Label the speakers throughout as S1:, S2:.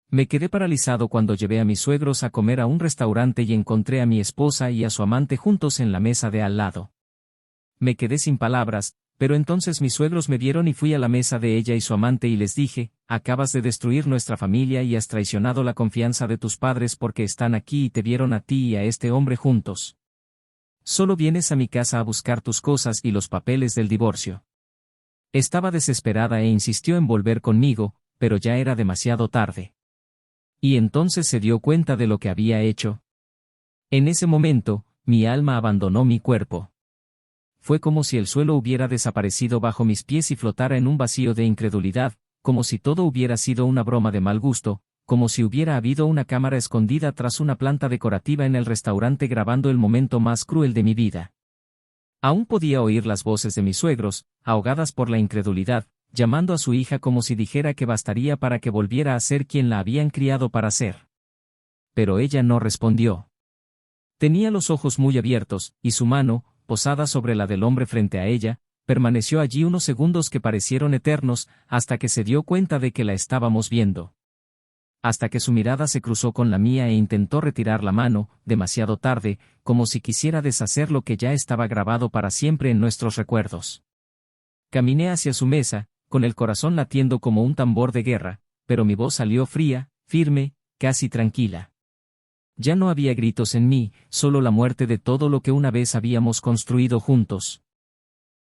S1: Me quedé paralizado cuando llevé a mis suegros a comer a un restaurante y encontré a mi esposa y a su amante juntos en la mesa de al lado. Me quedé sin palabras, pero entonces mis suegros me vieron y fui a la mesa de ella y su amante y les dije: acabas de destruir nuestra familia y has traicionado la confianza de tus padres porque están aquí y te vieron a ti y a este hombre juntos. Solo vienes a mi casa a buscar tus cosas y los papeles del divorcio. Estaba desesperada e insistió en volver conmigo, pero ya era demasiado tarde. Y entonces se dio cuenta de lo que había hecho. En ese momento, mi alma abandonó mi cuerpo. Fue como si el suelo hubiera desaparecido bajo mis pies y flotara en un vacío de incredulidad, como si todo hubiera sido una broma de mal gusto, como si hubiera habido una cámara escondida tras una planta decorativa en el restaurante grabando el momento más cruel de mi vida. Aún podía oír las voces de mis suegros, ahogadas por la incredulidad, llamando a su hija como si dijera que bastaría para que volviera a ser quien la habían criado para ser. Pero ella no respondió. Tenía los ojos muy abiertos, y su mano, posada sobre la del hombre frente a ella, permaneció allí unos segundos que parecieron eternos, hasta que se dio cuenta de que la estábamos viendo. Hasta que su mirada se cruzó con la mía e intentó retirar la mano, demasiado tarde, como si quisiera deshacer lo que ya estaba grabado para siempre en nuestros recuerdos. Caminé hacia su mesa, con el corazón latiendo como un tambor de guerra, pero mi voz salió fría, firme, casi tranquila. Ya no había gritos en mí, solo la muerte de todo lo que una vez habíamos construido juntos.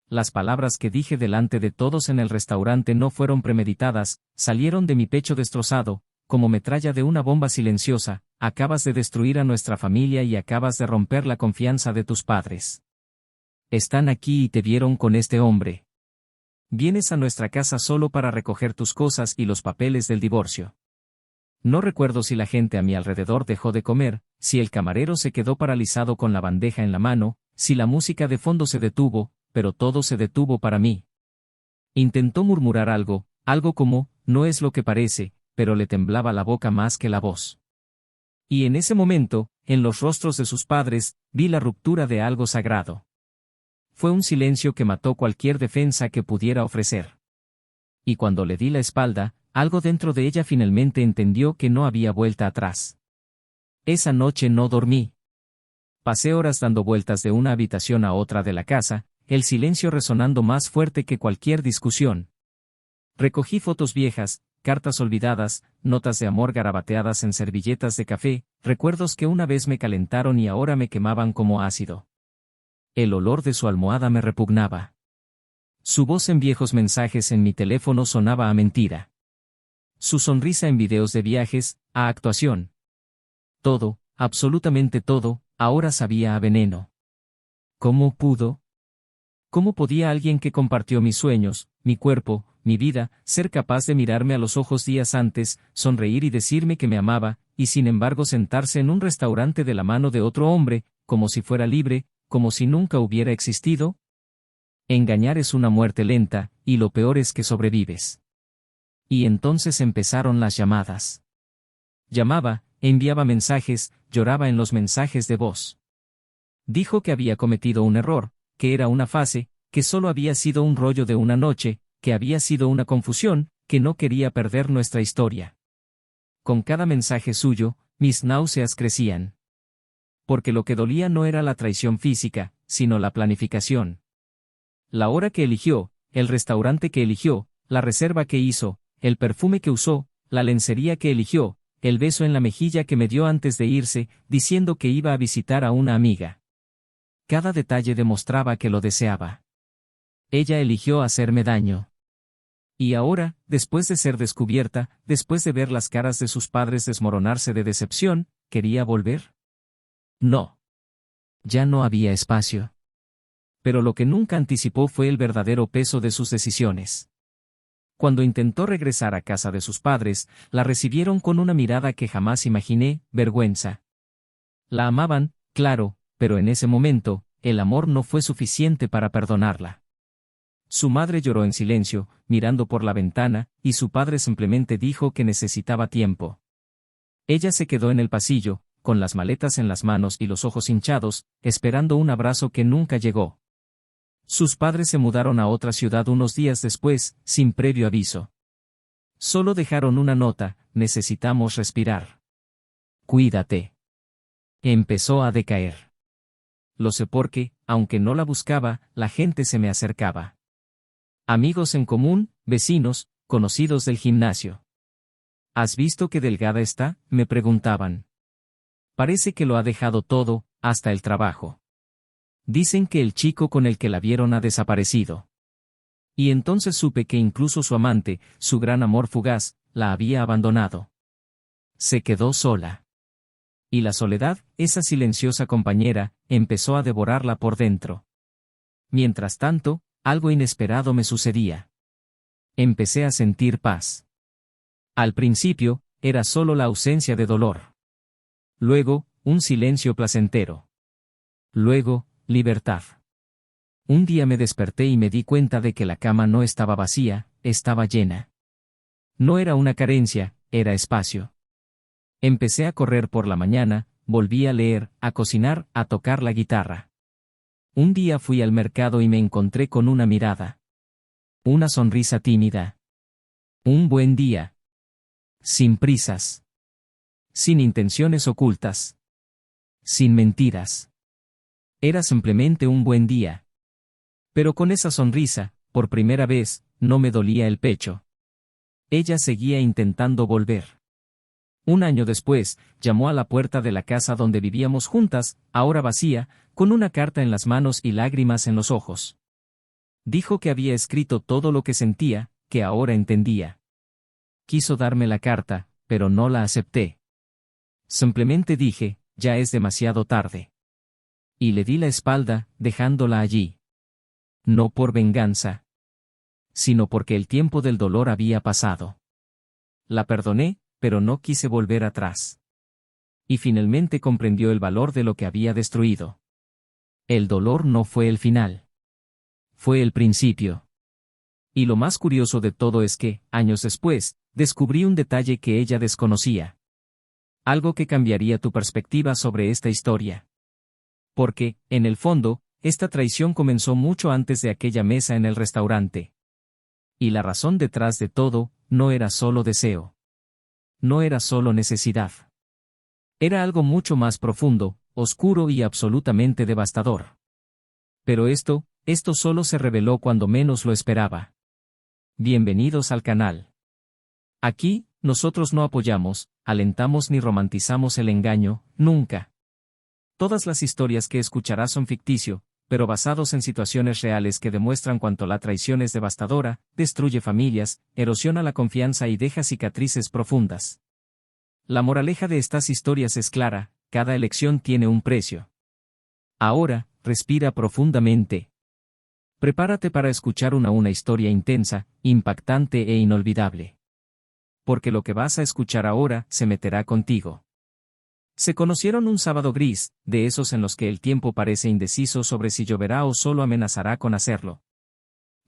S1: Las palabras que dije delante de todos en el restaurante no fueron premeditadas, salieron de mi pecho destrozado, como metralla de una bomba silenciosa: acabas de destruir a nuestra familia y acabas de romper la confianza de tus padres. Están aquí y te vieron con este hombre. Vienes a nuestra casa solo para recoger tus cosas y los papeles del divorcio. No recuerdo si la gente a mi alrededor dejó de comer, si el camarero se quedó paralizado con la bandeja en la mano, si la música de fondo se detuvo, pero todo se detuvo para mí. Intentó murmurar algo como: no es lo que parece, pero le temblaba la boca más que la voz. Y en ese momento, en los rostros de sus padres, vi la ruptura de algo sagrado. Fue un silencio que mató cualquier defensa que pudiera ofrecer. Y cuando le di la espalda, algo dentro de ella finalmente entendió que no había vuelta atrás. Esa noche no dormí. Pasé horas dando vueltas de una habitación a otra de la casa, el silencio resonando más fuerte que cualquier discusión. Recogí fotos viejas, cartas olvidadas, notas de amor garabateadas en servilletas de café, recuerdos que una vez me calentaron y ahora me quemaban como ácido. El olor de su almohada me repugnaba. Su voz en viejos mensajes en mi teléfono sonaba a mentira. Su sonrisa en videos de viajes, a actuación. Todo, absolutamente todo, ahora sabía a veneno. ¿Cómo pudo? ¿Cómo podía alguien que compartió mis sueños, mi cuerpo, mi vida, ser capaz de mirarme a los ojos días antes, sonreír y decirme que me amaba, y sin embargo sentarse en un restaurante de la mano de otro hombre, como si fuera libre, como si nunca hubiera existido? Engañar es una muerte lenta, y lo peor es que sobrevives. Y entonces empezaron las llamadas. Llamaba, enviaba mensajes, lloraba en los mensajes de voz. Dijo que había cometido un error, que era una fase, que solo había sido un rollo de una noche, que había sido una confusión, que no quería perder nuestra historia. Con cada mensaje suyo, mis náuseas crecían. Porque lo que dolía no era la traición física, sino la planificación. La hora que eligió, el restaurante que eligió, la reserva que hizo, el perfume que usó, la lencería que eligió, el beso en la mejilla que me dio antes de irse, diciendo que iba a visitar a una amiga. Cada detalle demostraba que lo deseaba. Ella eligió hacerme daño. Y ahora, después de ser descubierta, después de ver las caras de sus padres desmoronarse de decepción, ¿quería volver? No. Ya no había espacio. Pero lo que nunca anticipó fue el verdadero peso de sus decisiones. Cuando intentó regresar a casa de sus padres, la recibieron con una mirada que jamás imaginé: vergüenza. La amaban, claro, pero en ese momento, el amor no fue suficiente para perdonarla. Su madre lloró en silencio, mirando por la ventana, y su padre simplemente dijo que necesitaba tiempo. Ella se quedó en el pasillo, con las maletas en las manos y los ojos hinchados, esperando un abrazo que nunca llegó. Sus padres se mudaron a otra ciudad unos días después, sin previo aviso. Solo dejaron una nota: necesitamos respirar. Cuídate. Empezó a decaer. Lo sé porque, aunque no la buscaba, la gente se me acercaba. Amigos en común, vecinos, conocidos del gimnasio. ¿Has visto qué delgada está?, me preguntaban. Parece que lo ha dejado todo, hasta el trabajo. Dicen que el chico con el que la vieron ha desaparecido. Y entonces supe que incluso su amante, su gran amor fugaz, la había abandonado. Se quedó sola. Y la soledad, esa silenciosa compañera, empezó a devorarla por dentro. Mientras tanto, algo inesperado me sucedía. Empecé a sentir paz. Al principio, era solo la ausencia de dolor. Luego, un silencio placentero. Luego, libertad. Un día me desperté y me di cuenta de que la cama no estaba vacía, estaba llena. No era una carencia, era espacio. Empecé a correr por la mañana, volví a leer, a cocinar, a tocar la guitarra. Un día fui al mercado y me encontré con una mirada. Una sonrisa tímida. Un buen día. Sin prisas. Sin intenciones ocultas. Sin mentiras. Era simplemente un buen día. Pero con esa sonrisa, por primera vez, no me dolía el pecho. Ella seguía intentando volver. Un año después, llamó a la puerta de la casa donde vivíamos juntas, ahora vacía, con una carta en las manos y lágrimas en los ojos. Dijo que había escrito todo lo que sentía, que ahora entendía. Quiso darme la carta, pero no la acepté. Simplemente dije, ya es demasiado tarde. Y le di la espalda, dejándola allí. No por venganza, sino porque el tiempo del dolor había pasado. La perdoné, pero no quise volver atrás. Y finalmente comprendió el valor de lo que había destruido. El dolor no fue el final. Fue el principio. Y lo más curioso de todo es que, años después, descubrí un detalle que ella desconocía. Algo que cambiaría tu perspectiva sobre esta historia. Porque, en el fondo, esta traición comenzó mucho antes de aquella mesa en el restaurante. Y la razón detrás de todo, no era solo deseo. No era solo necesidad. Era algo mucho más profundo, oscuro y absolutamente devastador. Pero esto solo se reveló cuando menos lo esperaba. Bienvenidos al canal. Aquí, nosotros no apoyamos, alentamos ni romantizamos el engaño, nunca. Todas las historias que escucharás son ficticio, pero basados en situaciones reales que demuestran cuánto la traición es devastadora, destruye familias, erosiona la confianza y deja cicatrices profundas. La moraleja de estas historias es clara, cada elección tiene un precio. Ahora, respira profundamente. Prepárate para escuchar una historia intensa, impactante e inolvidable. Porque lo que vas a escuchar ahora se meterá contigo. Se conocieron un sábado gris, de esos en los que el tiempo parece indeciso sobre si lloverá o solo amenazará con hacerlo.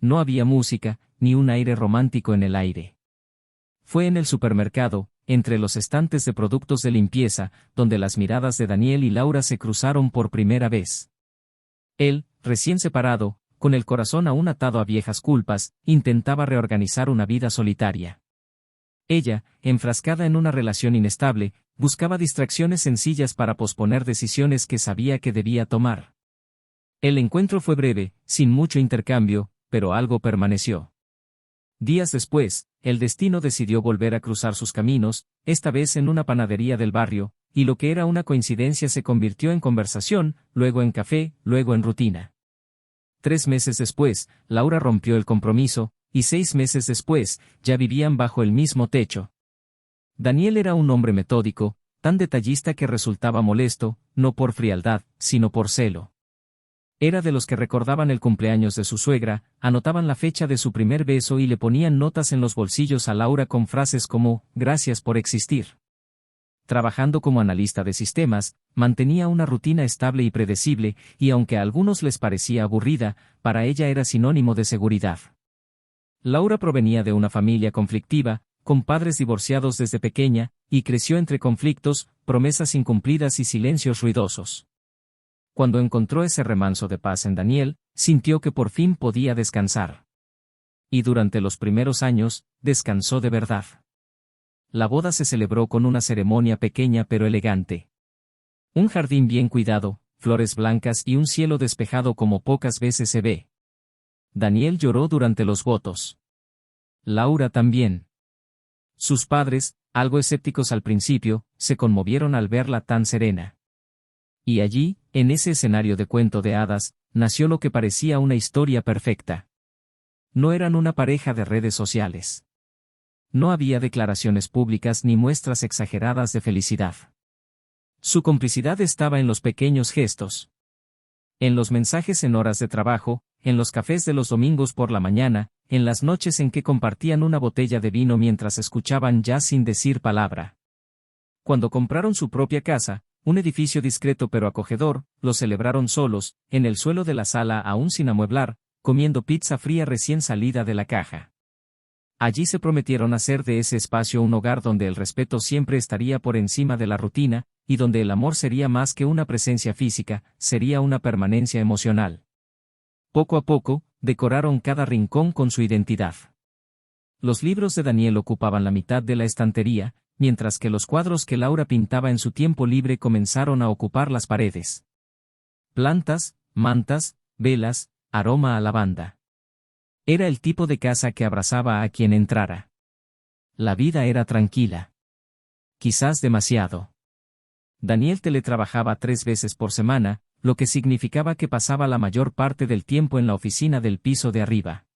S1: No había música, ni un aire romántico en el aire. Fue en el supermercado, entre los estantes de productos de limpieza, donde las miradas de Daniel y Laura se cruzaron por primera vez. Él, recién separado, con el corazón aún atado a viejas culpas, intentaba reorganizar una vida solitaria. Ella, enfrascada en una relación inestable, buscaba distracciones sencillas para posponer decisiones que sabía que debía tomar. El encuentro fue breve, sin mucho intercambio, pero algo permaneció. Días después, el destino decidió volver a cruzar sus caminos, esta vez en una panadería del barrio, y lo que era una coincidencia se convirtió en conversación, luego en café, luego en rutina. 3 meses después, Laura rompió el compromiso, y 6 meses después, ya vivían bajo el mismo techo. Daniel era un hombre metódico, tan detallista que resultaba molesto, no por frialdad, sino por celo. Era de los que recordaban el cumpleaños de su suegra, anotaban la fecha de su primer beso y le ponían notas en los bolsillos a Laura con frases como, gracias por existir. Trabajando como analista de sistemas, mantenía una rutina estable y predecible, y aunque a algunos les parecía aburrida, para ella era sinónimo de seguridad. Laura provenía de una familia conflictiva, con padres divorciados desde pequeña, y creció entre conflictos, promesas incumplidas y silencios ruidosos. Cuando encontró ese remanso de paz en Daniel, sintió que por fin podía descansar. Y durante los primeros años, descansó de verdad. La boda se celebró con una ceremonia pequeña pero elegante. Un jardín bien cuidado, flores blancas y un cielo despejado como pocas veces se ve. Daniel lloró durante los votos. Laura también. Sus padres, algo escépticos al principio, se conmovieron al verla tan serena. Y allí, en ese escenario de cuento de hadas, nació lo que parecía una historia perfecta. No eran una pareja de redes sociales. No había declaraciones públicas ni muestras exageradas de felicidad. Su complicidad estaba en los pequeños gestos. En los mensajes en horas de trabajo, en los cafés de los domingos por la mañana, en las noches en que compartían una botella de vino mientras escuchaban jazz sin decir palabra. Cuando compraron su propia casa, un edificio discreto pero acogedor, lo celebraron solos, en el suelo de la sala aún sin amueblar, comiendo pizza fría recién salida de la caja. Allí se prometieron hacer de ese espacio un hogar donde el respeto siempre estaría por encima de la rutina, y donde el amor sería más que una presencia física, sería una permanencia emocional. Poco a poco, decoraron cada rincón con su identidad. Los libros de Daniel ocupaban la mitad de la estantería, mientras que los cuadros que Laura pintaba en su tiempo libre comenzaron a ocupar las paredes. Plantas, mantas, velas, aroma a lavanda. Era el tipo de casa que abrazaba a quien entrara. La vida era tranquila. Quizás demasiado. Daniel teletrabajaba 3 veces por semana, lo que significaba que pasaba la mayor parte del tiempo en la oficina del piso de arriba.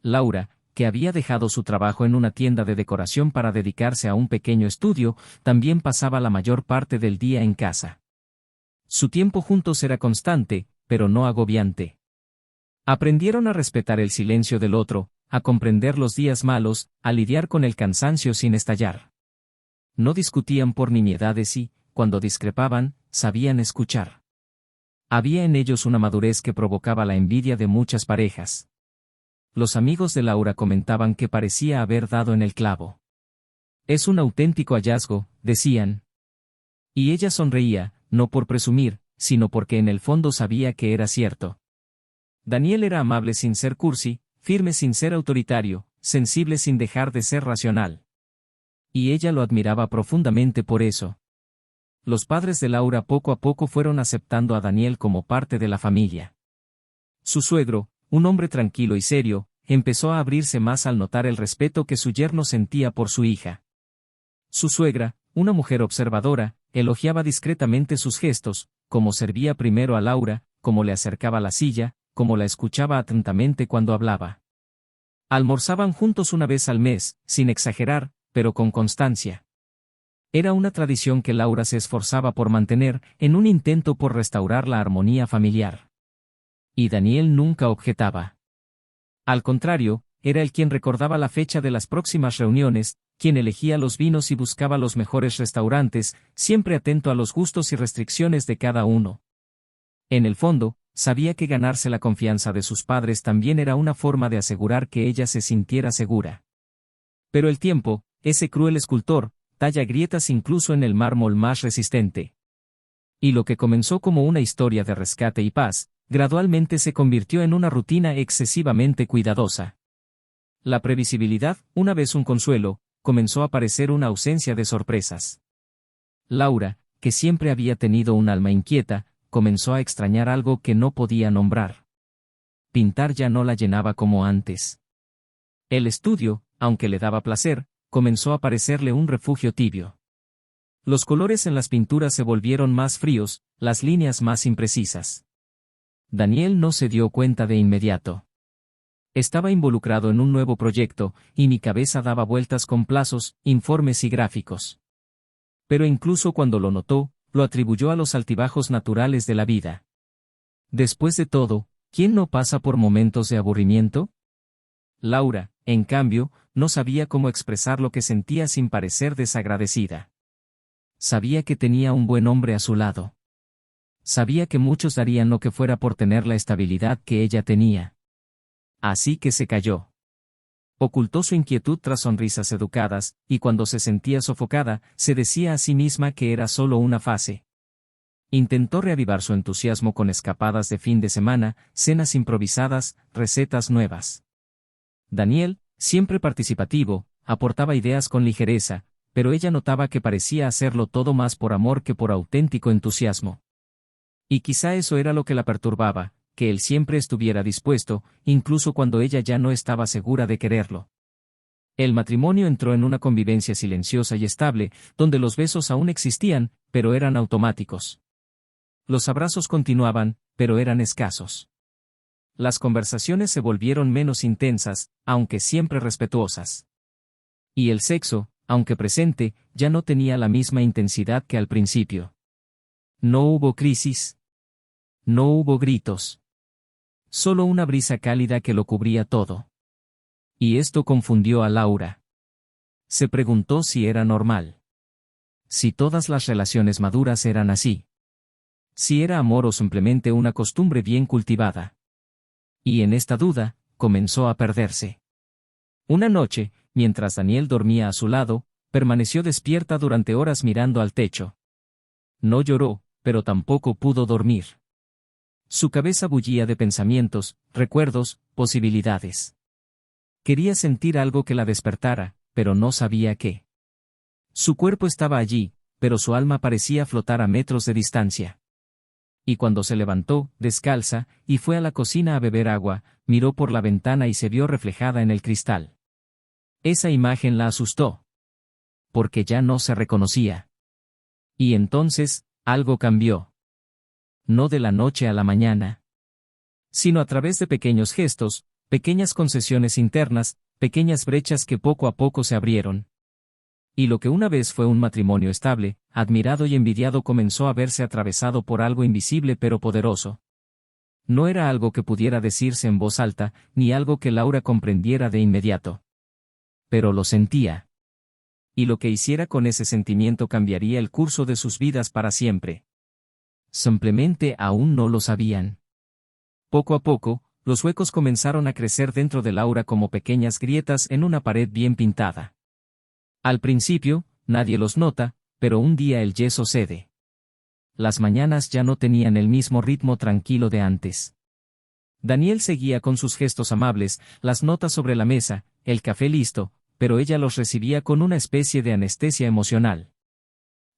S1: Laura, que había dejado su trabajo en una tienda de decoración para dedicarse a un pequeño estudio, también pasaba la mayor parte del día en casa. Su tiempo juntos era constante, pero no agobiante. Aprendieron a respetar el silencio del otro, a comprender los días malos, a lidiar con el cansancio sin estallar. No discutían por nimiedades y, cuando discrepaban, sabían escuchar. Había en ellos una madurez que provocaba la envidia de muchas parejas. Los amigos de Laura comentaban que parecía haber dado en el clavo. Es un auténtico hallazgo, decían. Y ella sonreía, no por presumir, sino porque en el fondo sabía que era cierto. Daniel era amable sin ser cursi, firme sin ser autoritario, sensible sin dejar de ser racional. Y ella lo admiraba profundamente por eso. Los padres de Laura poco a poco fueron aceptando a Daniel como parte de la familia. Su suegro, un hombre tranquilo y serio, empezó a abrirse más al notar el respeto que su yerno sentía por su hija. Su suegra, una mujer observadora, elogiaba discretamente sus gestos, cómo servía primero a Laura, cómo le acercaba la silla, cómo la escuchaba atentamente cuando hablaba. Almorzaban juntos una vez al mes, sin exagerar, pero con constancia. Era una tradición que Laura se esforzaba por mantener, en un intento por restaurar la armonía familiar. Y Daniel nunca objetaba. Al contrario, era él quien recordaba la fecha de las próximas reuniones, quien elegía los vinos y buscaba los mejores restaurantes, siempre atento a los gustos y restricciones de cada uno. En el fondo, sabía que ganarse la confianza de sus padres también era una forma de asegurar que ella se sintiera segura. Pero el tiempo, ese cruel escultor, talla grietas incluso en el mármol más resistente. Y lo que comenzó como una historia de rescate y paz, gradualmente se convirtió en una rutina excesivamente cuidadosa. La previsibilidad, una vez un consuelo, comenzó a parecer una ausencia de sorpresas. Laura, que siempre había tenido un alma inquieta, comenzó a extrañar algo que no podía nombrar. Pintar ya no la llenaba como antes. El estudio, aunque le daba placer, comenzó a parecerle un refugio tibio. Los colores en las pinturas se volvieron más fríos, las líneas más imprecisas. Daniel no se dio cuenta de inmediato. Estaba involucrado en un nuevo proyecto, y mi cabeza daba vueltas con plazos, informes y gráficos. Pero incluso cuando lo notó, lo atribuyó a los altibajos naturales de la vida. Después de todo, ¿quién no pasa por momentos de aburrimiento? Laura, en cambio, no sabía cómo expresar lo que sentía sin parecer desagradecida. Sabía que tenía un buen hombre a su lado. Sabía que muchos darían lo que fuera por tener la estabilidad que ella tenía. Así que se calló. Ocultó su inquietud tras sonrisas educadas, y cuando se sentía sofocada, se decía a sí misma que era solo una fase. Intentó reavivar su entusiasmo con escapadas de fin de semana, cenas improvisadas, recetas nuevas. Daniel, siempre participativo, aportaba ideas con ligereza, pero ella notaba que parecía hacerlo todo más por amor que por auténtico entusiasmo. Y quizá eso era lo que la perturbaba, que él siempre estuviera dispuesto, incluso cuando ella ya no estaba segura de quererlo. El matrimonio entró en una convivencia silenciosa y estable, donde los besos aún existían, pero eran automáticos. Los abrazos continuaban, pero eran escasos. Las conversaciones se volvieron menos intensas, aunque siempre respetuosas. Y el sexo, aunque presente, ya no tenía la misma intensidad que al principio. No hubo crisis. No hubo gritos. Solo una brisa cálida que lo cubría todo. Y esto confundió a Laura. Se preguntó si era normal. Si todas las relaciones maduras eran así. Si era amor o simplemente una costumbre bien cultivada. Y en esta duda, comenzó a perderse. Una noche, mientras Daniel dormía a su lado, permaneció despierta durante horas mirando al techo. No lloró, pero tampoco pudo dormir. Su cabeza bullía de pensamientos, recuerdos, posibilidades. Quería sentir algo que la despertara, pero no sabía qué. Su cuerpo estaba allí, pero su alma parecía flotar a metros de distancia. Y cuando se levantó, descalza, y fue a la cocina a beber agua, miró por la ventana y se vio reflejada en el cristal. Esa imagen la asustó. Porque ya no se reconocía. Y entonces, algo cambió. No de la noche a la mañana. Sino a través de pequeños gestos, pequeñas concesiones internas, pequeñas brechas que poco a poco se abrieron. Y lo que una vez fue un matrimonio estable, admirado y envidiado comenzó a verse atravesado por algo invisible pero poderoso. No era algo que pudiera decirse en voz alta, ni algo que Laura comprendiera de inmediato. Pero lo sentía. Y lo que hiciera con ese sentimiento cambiaría el curso de sus vidas para siempre. Simplemente aún no lo sabían. Poco a poco, los huecos comenzaron a crecer dentro de Laura como pequeñas grietas en una pared bien pintada. Al principio, nadie los nota, pero un día el yeso cede. Las mañanas ya no tenían el mismo ritmo tranquilo de antes. Daniel seguía con sus gestos amables, las notas sobre la mesa, el café listo, pero ella los recibía con una especie de anestesia emocional.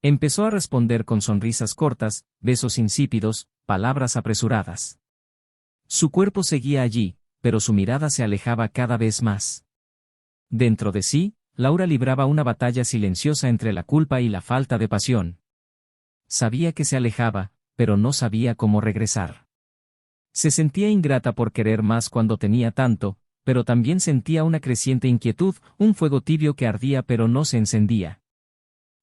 S1: Empezó a responder con sonrisas cortas, besos insípidos, palabras apresuradas. Su cuerpo seguía allí, pero su mirada se alejaba cada vez más. Dentro de sí, Laura libraba una batalla silenciosa entre la culpa y la falta de pasión. Sabía que se alejaba, pero no sabía cómo regresar. Se sentía ingrata por querer más cuando tenía tanto, pero también sentía una creciente inquietud, un fuego tibio que ardía pero no se encendía.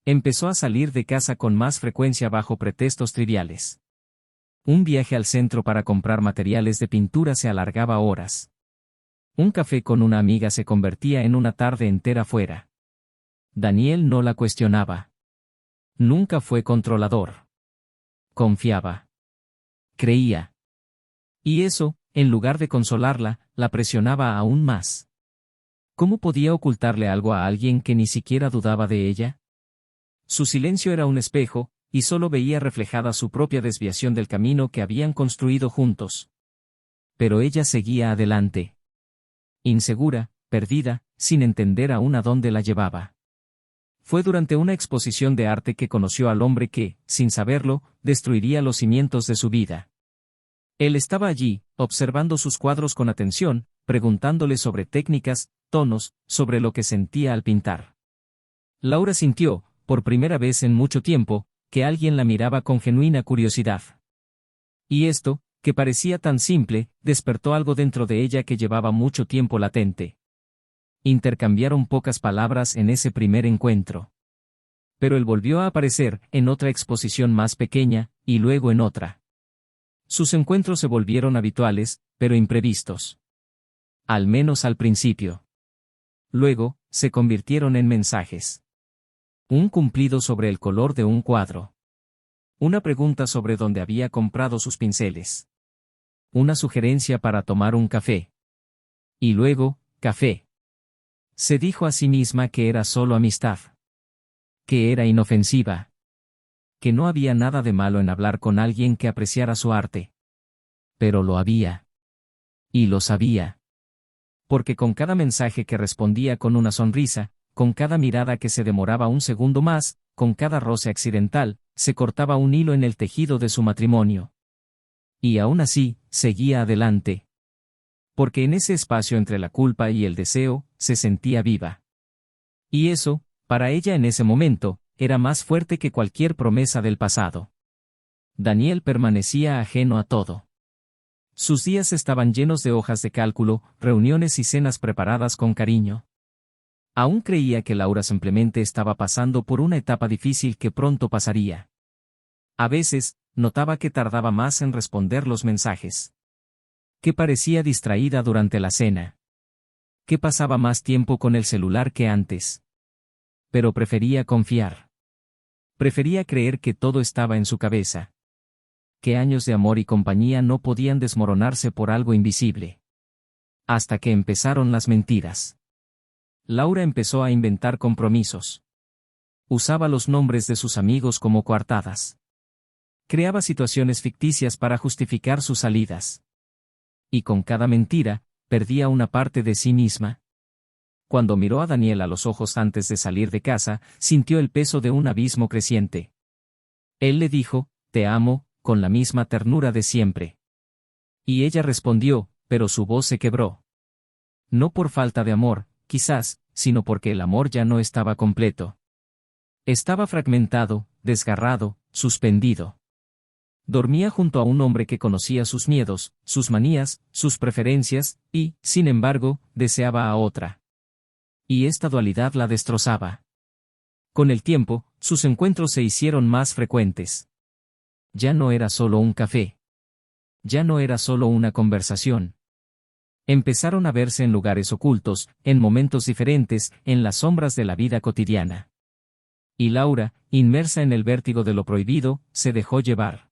S1: Empezó a salir de casa con más frecuencia bajo pretextos triviales. Un viaje al centro para comprar materiales de pintura se alargaba horas. Un café con una amiga se convertía en una tarde entera fuera. Daniel no la cuestionaba. Nunca fue controlador. Confiaba. Creía. Y eso, en lugar de consolarla, la presionaba aún más. ¿Cómo podía ocultarle algo a alguien que ni siquiera dudaba de ella? Su silencio era un espejo, y solo veía reflejada su propia desviación del camino que habían construido juntos. Pero ella seguía adelante. Insegura, perdida, sin entender aún a dónde la llevaba. Fue durante una exposición de arte que conoció al hombre que, sin saberlo, destruiría los cimientos de su vida. Él estaba allí, observando sus cuadros con atención, preguntándole sobre técnicas, tonos, sobre lo que sentía al pintar. Laura sintió, por primera vez en mucho tiempo, que alguien la miraba con genuina curiosidad. Y esto, que parecía tan simple, despertó algo dentro de ella que llevaba mucho tiempo latente. Intercambiaron pocas palabras en ese primer encuentro. Pero él volvió a aparecer, en otra exposición más pequeña, y luego en otra. Sus encuentros se volvieron habituales, pero imprevistos. Al menos al principio. Luego, se convirtieron en mensajes. Un cumplido sobre el color de un cuadro. Una pregunta sobre dónde había comprado sus pinceles. Una sugerencia para tomar un café. Y luego, café. Se dijo a sí misma que era solo amistad. Que era inofensiva. Que no había nada de malo en hablar con alguien que apreciara su arte. Pero lo había. Y lo sabía. Porque con cada mensaje que respondía con una sonrisa, con cada mirada que se demoraba un segundo más, con cada roce accidental, se cortaba un hilo en el tejido de su matrimonio. Y aún así, seguía adelante. Porque en ese espacio entre la culpa y el deseo, se sentía viva. Y eso, para ella en ese momento, era más fuerte que cualquier promesa del pasado. Daniel permanecía ajeno a todo. Sus días estaban llenos de hojas de cálculo, reuniones y cenas preparadas con cariño. Aún creía que Laura simplemente estaba pasando por una etapa difícil que pronto pasaría. A veces, notaba que tardaba más en responder los mensajes. Que parecía distraída durante la cena. Que pasaba más tiempo con el celular que antes. Pero prefería confiar. Prefería creer que todo estaba en su cabeza. Que años de amor y compañía no podían desmoronarse por algo invisible. Hasta que empezaron las mentiras. Laura empezó a inventar compromisos. Usaba los nombres de sus amigos como coartadas. Creaba situaciones ficticias para justificar sus salidas. Y con cada mentira, perdía una parte de sí misma. Cuando miró a Daniel a los ojos antes de salir de casa, sintió el peso de un abismo creciente. Él le dijo, «Te amo», con la misma ternura de siempre. Y ella respondió, pero su voz se quebró. No por falta de amor, quizás, sino porque el amor ya no estaba completo. Estaba fragmentado, desgarrado, suspendido. Dormía junto a un hombre que conocía sus miedos, sus manías, sus preferencias, y, sin embargo, deseaba a otra. Y esta dualidad la destrozaba. Con el tiempo, sus encuentros se hicieron más frecuentes. Ya no era solo un café. Ya no era solo una conversación. Empezaron a verse en lugares ocultos, en momentos diferentes, en las sombras de la vida cotidiana. Y Laura, inmersa en el vértigo de lo prohibido, se dejó llevar.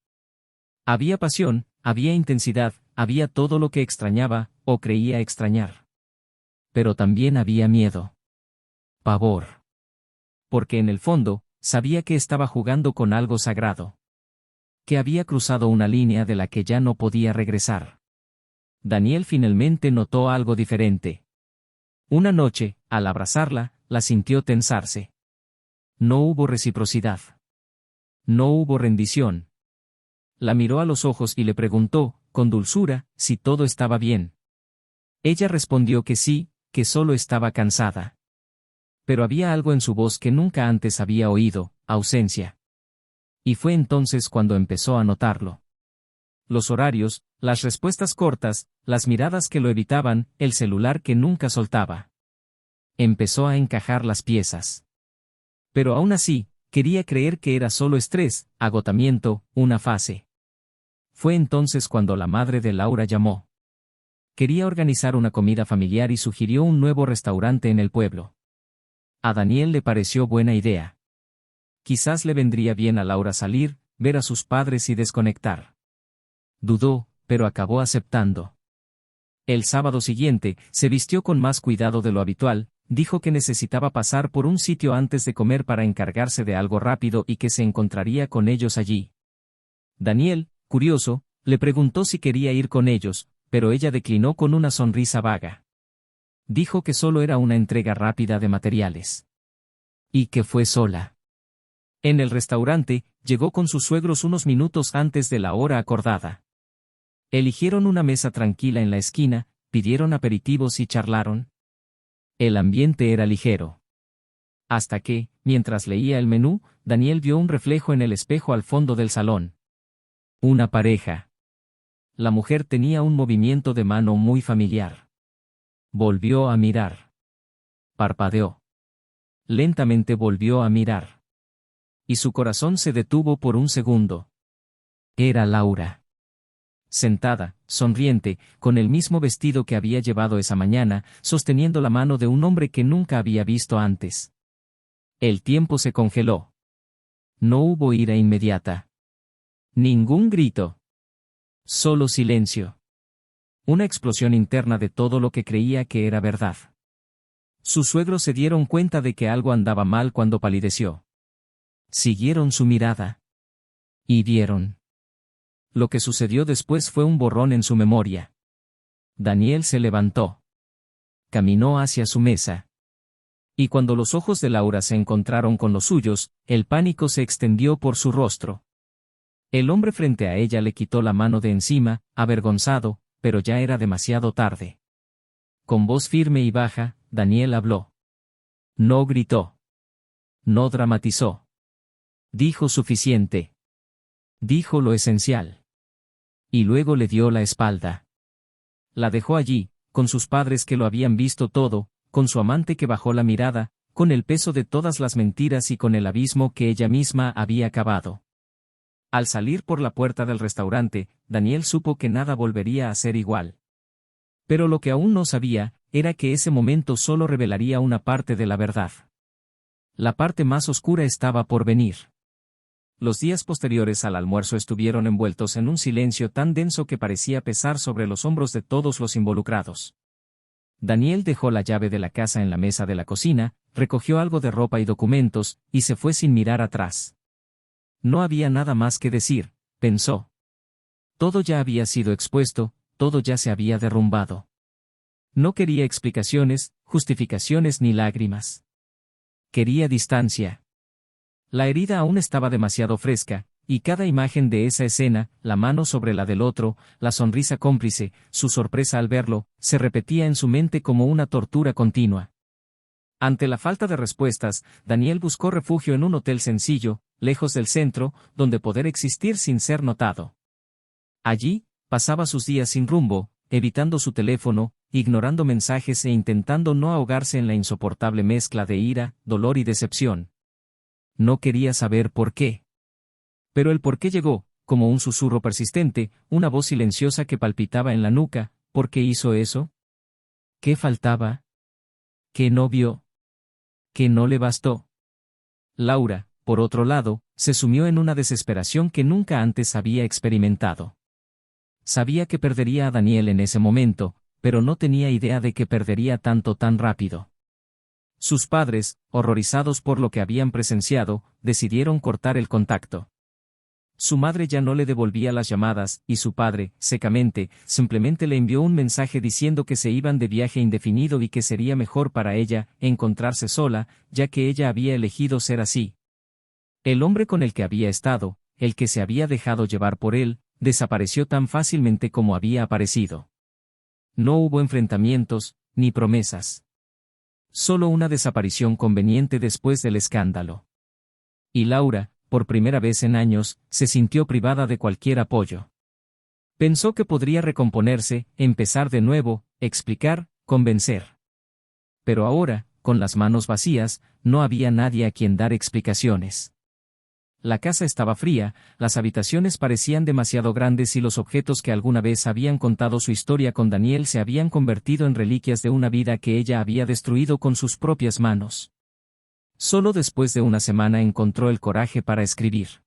S1: Había pasión, había intensidad, había todo lo que extrañaba, o creía extrañar. Pero también había miedo. Pavor. Porque en el fondo, sabía que estaba jugando con algo sagrado. Que había cruzado una línea de la que ya no podía regresar. Daniel finalmente notó algo diferente. Una noche, al abrazarla, la sintió tensarse. No hubo reciprocidad. No hubo rendición. La miró a los ojos y le preguntó, con dulzura, si todo estaba bien. Ella respondió que sí, que solo estaba cansada. Pero había algo en su voz que nunca antes había oído, ausencia. Y fue entonces cuando empezó a notarlo. Los horarios, las respuestas cortas, las miradas que lo evitaban, el celular que nunca soltaba. Empezó a encajar las piezas. Pero aún así, quería creer que era solo estrés, agotamiento, una fase. Fue entonces cuando la madre de Laura llamó. Quería organizar una comida familiar y sugirió un nuevo restaurante en el pueblo. A Daniel le pareció buena idea. Quizás le vendría bien a Laura salir, ver a sus padres y desconectar. Dudó, pero acabó aceptando. El sábado siguiente, se vistió con más cuidado de lo habitual, dijo que necesitaba pasar por un sitio antes de comer para encargarse de algo rápido y que se encontraría con ellos allí. Daniel, curioso, le preguntó si quería ir con ellos, pero ella declinó con una sonrisa vaga. Dijo que solo era una entrega rápida de materiales. Y que fue sola. En el restaurante, llegó con sus suegros unos minutos antes de la hora acordada. Eligieron una mesa tranquila en la esquina, pidieron aperitivos y charlaron. El ambiente era ligero. Hasta que, mientras leía el menú, Daniel vio un reflejo en el espejo al fondo del salón. Una pareja. La mujer tenía un movimiento de mano muy familiar. Volvió a mirar. Parpadeó. Lentamente volvió a mirar. Y su corazón se detuvo por un segundo. Era Laura. Sentada, sonriente, con el mismo vestido que había llevado esa mañana, sosteniendo la mano de un hombre que nunca había visto antes. El tiempo se congeló. No hubo ira inmediata. Ningún grito. Solo silencio. Una explosión interna de todo lo que creía que era verdad. Sus suegros se dieron cuenta de que algo andaba mal cuando palideció. Siguieron su mirada. Y vieron. Lo que sucedió después fue un borrón en su memoria. Daniel se levantó. Caminó hacia su mesa. Y cuando los ojos de Laura se encontraron con los suyos, el pánico se extendió por su rostro. El hombre frente a ella le quitó la mano de encima, avergonzado, pero ya era demasiado tarde. Con voz firme y baja, Daniel habló. No gritó. No dramatizó. Dijo suficiente. Dijo lo esencial. Y luego le dio la espalda. La dejó allí, con sus padres que lo habían visto todo, con su amante que bajó la mirada, con el peso de todas las mentiras y con el abismo que ella misma había cavado. Al salir por la puerta del restaurante, Daniel supo que nada volvería a ser igual. Pero lo que aún no sabía, era que ese momento solo revelaría una parte de la verdad. La parte más oscura estaba por venir. Los días posteriores al almuerzo estuvieron envueltos en un silencio tan denso que parecía pesar sobre los hombros de todos los involucrados. Daniel dejó la llave de la casa en la mesa de la cocina, recogió algo de ropa y documentos, y se fue sin mirar atrás. No había nada más que decir, pensó. Todo ya había sido expuesto, todo ya se había derrumbado. No quería explicaciones, justificaciones ni lágrimas. Quería distancia. La herida aún estaba demasiado fresca, y cada imagen de esa escena, la mano sobre la del otro, la sonrisa cómplice, su sorpresa al verlo, se repetía en su mente como una tortura continua. Ante la falta de respuestas, Daniel buscó refugio en un hotel sencillo, lejos del centro, donde poder existir sin ser notado. Allí, pasaba sus días sin rumbo, evitando su teléfono, ignorando mensajes e intentando no ahogarse en la insoportable mezcla de ira, dolor y decepción. No quería saber por qué. Pero el por qué llegó, como un susurro persistente, una voz silenciosa que palpitaba en la nuca. ¿Por qué hizo eso? ¿Qué faltaba? ¿Qué no vio? ¿Qué no le bastó? Laura, por otro lado, se sumió en una desesperación que nunca antes había experimentado. Sabía que perdería a Daniel en ese momento, pero no tenía idea de que perdería tanto tan rápido. Sus padres, horrorizados por lo que habían presenciado, decidieron cortar el contacto. Su madre ya no le devolvía las llamadas, y su padre, secamente, simplemente le envió un mensaje diciendo que se iban de viaje indefinido y que sería mejor para ella encontrarse sola, ya que ella había elegido ser así. El hombre con el que había estado, el que se había dejado llevar por él, desapareció tan fácilmente como había aparecido. No hubo enfrentamientos, ni promesas. Solo una desaparición conveniente después del escándalo. Y Laura, por primera vez en años, se sintió privada de cualquier apoyo. Pensó que podría recomponerse, empezar de nuevo, explicar, convencer. Pero ahora, con las manos vacías, no había nadie a quien dar explicaciones. La casa estaba fría, las habitaciones parecían demasiado grandes y los objetos que alguna vez habían contado su historia con Daniel se habían convertido en reliquias de una vida que ella había destruido con sus propias manos. Solo después de una semana encontró el coraje para escribir.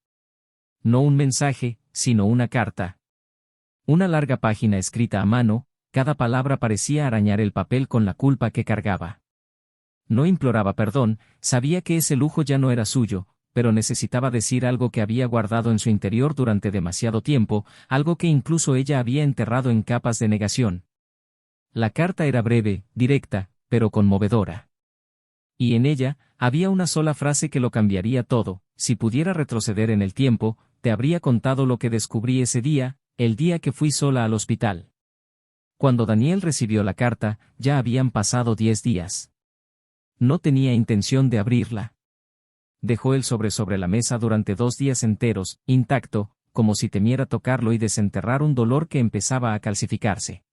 S1: No un mensaje, sino una carta. Una larga página escrita a mano, cada palabra parecía arañar el papel con la culpa que cargaba. No imploraba perdón, sabía que ese lujo ya no era suyo, pero necesitaba decir algo que había guardado en su interior durante demasiado tiempo, algo que incluso ella había enterrado en capas de negación. La carta era breve, directa, pero conmovedora. Y en ella, había una sola frase que lo cambiaría todo: si pudiera retroceder en el tiempo, te habría contado lo que descubrí ese día, el día que fui sola al hospital. Cuando Daniel recibió la carta, ya habían pasado 10 días. No tenía intención de abrirla. Dejó el sobre la mesa durante 2 días enteros, intacto, como si temiera tocarlo y desenterrar un dolor que empezaba a calcificarse.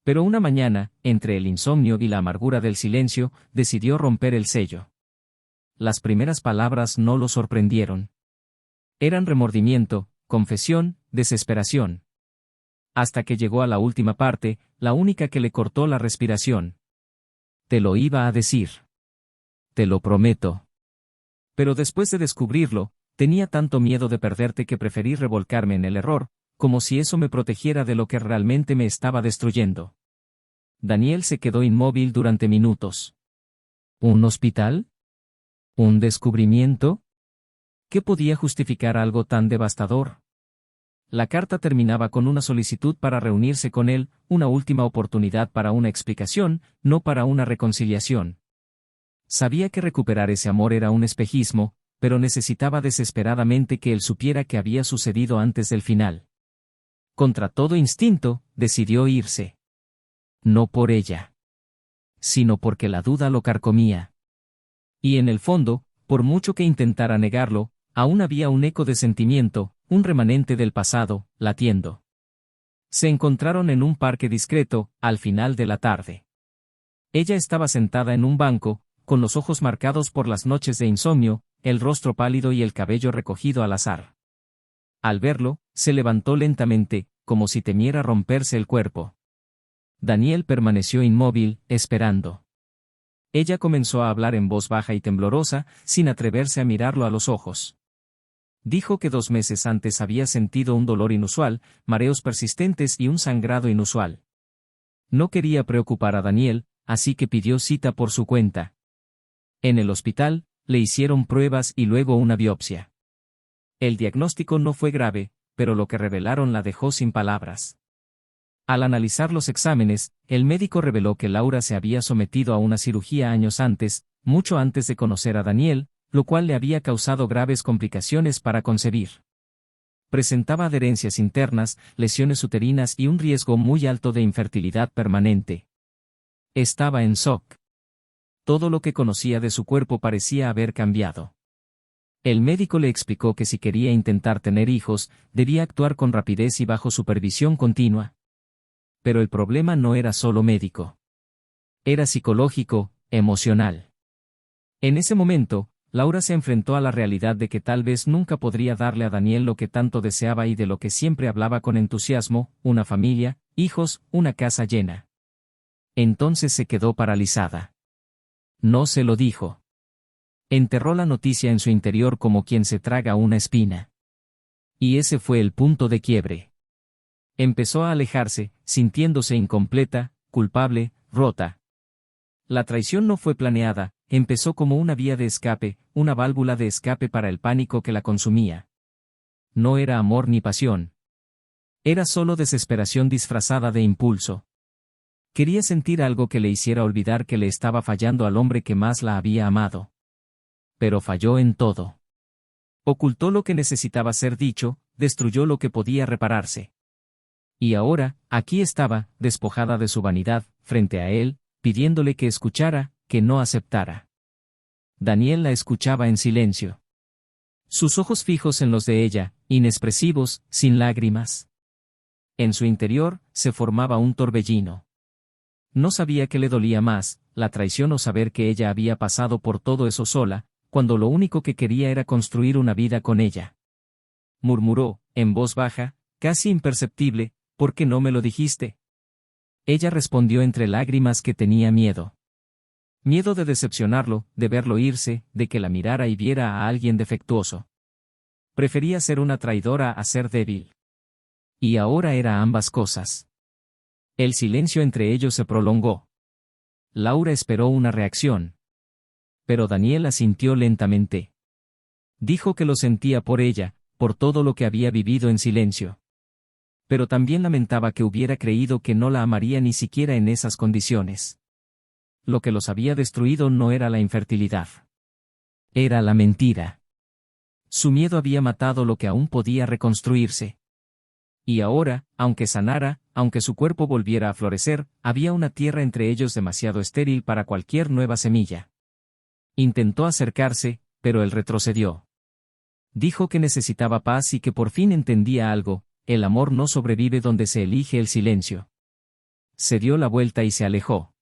S1: Pero una mañana, entre el insomnio y la amargura del silencio, decidió romper el sello. Las primeras palabras no lo sorprendieron. Eran remordimiento, confesión, desesperación. Hasta que llegó a la última parte, la única que le cortó la respiración. Te lo iba a decir. Te lo prometo. Pero después de descubrirlo, tenía tanto miedo de perderte que preferí revolcarme en el error, como si eso me protegiera de lo que realmente me estaba destruyendo. Daniel se quedó inmóvil durante minutos. ¿Un hospital? ¿Un descubrimiento? ¿Qué podía justificar algo tan devastador? La carta terminaba con una solicitud para reunirse con él, una última oportunidad para una explicación, no para una reconciliación. Sabía que recuperar ese amor era un espejismo, pero necesitaba desesperadamente que él supiera qué había sucedido antes del final. Contra todo instinto, decidió irse. No por ella, sino porque la duda lo carcomía. Y en el fondo, por mucho que intentara negarlo, aún había un eco de sentimiento, un remanente del pasado, latiendo. Se encontraron en un parque discreto, al final de la tarde. Ella estaba sentada en un banco, con los ojos marcados por las noches de insomnio, el rostro pálido y el cabello recogido al azar. Al verlo, se levantó lentamente, como si temiera romperse el cuerpo. Daniel permaneció inmóvil, esperando. Ella comenzó a hablar en voz baja y temblorosa, sin atreverse a mirarlo a los ojos. Dijo que 2 meses antes había sentido un dolor inusual, mareos persistentes y un sangrado inusual. No quería preocupar a Daniel, así que pidió cita por su cuenta. En el hospital, le hicieron pruebas y luego una biopsia. El diagnóstico no fue grave, pero lo que revelaron la dejó sin palabras. Al analizar los exámenes, el médico reveló que Laura se había sometido a una cirugía años antes, mucho antes de conocer a Daniel, lo cual le había causado graves complicaciones para concebir. Presentaba adherencias internas, lesiones uterinas y un riesgo muy alto de infertilidad permanente. Estaba en shock. Todo lo que conocía de su cuerpo parecía haber cambiado. El médico le explicó que si quería intentar tener hijos, debía actuar con rapidez y bajo supervisión continua. Pero el problema no era solo médico. Era psicológico, emocional. En ese momento, Laura se enfrentó a la realidad de que tal vez nunca podría darle a Daniel lo que tanto deseaba y de lo que siempre hablaba con entusiasmo, una familia, hijos, una casa llena. Entonces se quedó paralizada. No se lo dijo. Enterró la noticia en su interior como quien se traga una espina. Y ese fue el punto de quiebre. Empezó a alejarse, sintiéndose incompleta, culpable, rota. La traición no fue planeada, empezó como una vía de escape, una válvula de escape para el pánico que la consumía. No era amor ni pasión. Era solo desesperación disfrazada de impulso. Quería sentir algo que le hiciera olvidar que le estaba fallando al hombre que más la había amado. Pero falló en todo. Ocultó lo que necesitaba ser dicho, destruyó lo que podía repararse. Y ahora, aquí estaba, despojada de su vanidad, frente a él, pidiéndole que escuchara, que no aceptara. Daniel la escuchaba en silencio. Sus ojos fijos en los de ella, inexpresivos, sin lágrimas. En su interior, se formaba un torbellino. No sabía qué le dolía más, la traición o saber que ella había pasado por todo eso sola, cuando lo único que quería era construir una vida con ella. Murmuró, en voz baja, casi imperceptible, ¿por qué no me lo dijiste? Ella respondió entre lágrimas que tenía miedo. Miedo de decepcionarlo, de verlo irse, de que la mirara y viera a alguien defectuoso. Prefería ser una traidora a ser débil. Y ahora era ambas cosas. El silencio entre ellos se prolongó. Laura esperó una reacción. Pero Daniel asintió lentamente. Dijo que lo sentía por ella, por todo lo que había vivido en silencio. Pero también lamentaba que hubiera creído que no la amaría ni siquiera en esas condiciones. Lo que los había destruido no era la infertilidad. Era la mentira. Su miedo había matado lo que aún podía reconstruirse. Y ahora, aunque sanara, aunque su cuerpo volviera a florecer, había una tierra entre ellos demasiado estéril para cualquier nueva semilla. Intentó acercarse, pero él retrocedió. Dijo que necesitaba paz y que por fin entendía algo, el amor no sobrevive donde se elige el silencio. Se dio la vuelta y se alejó.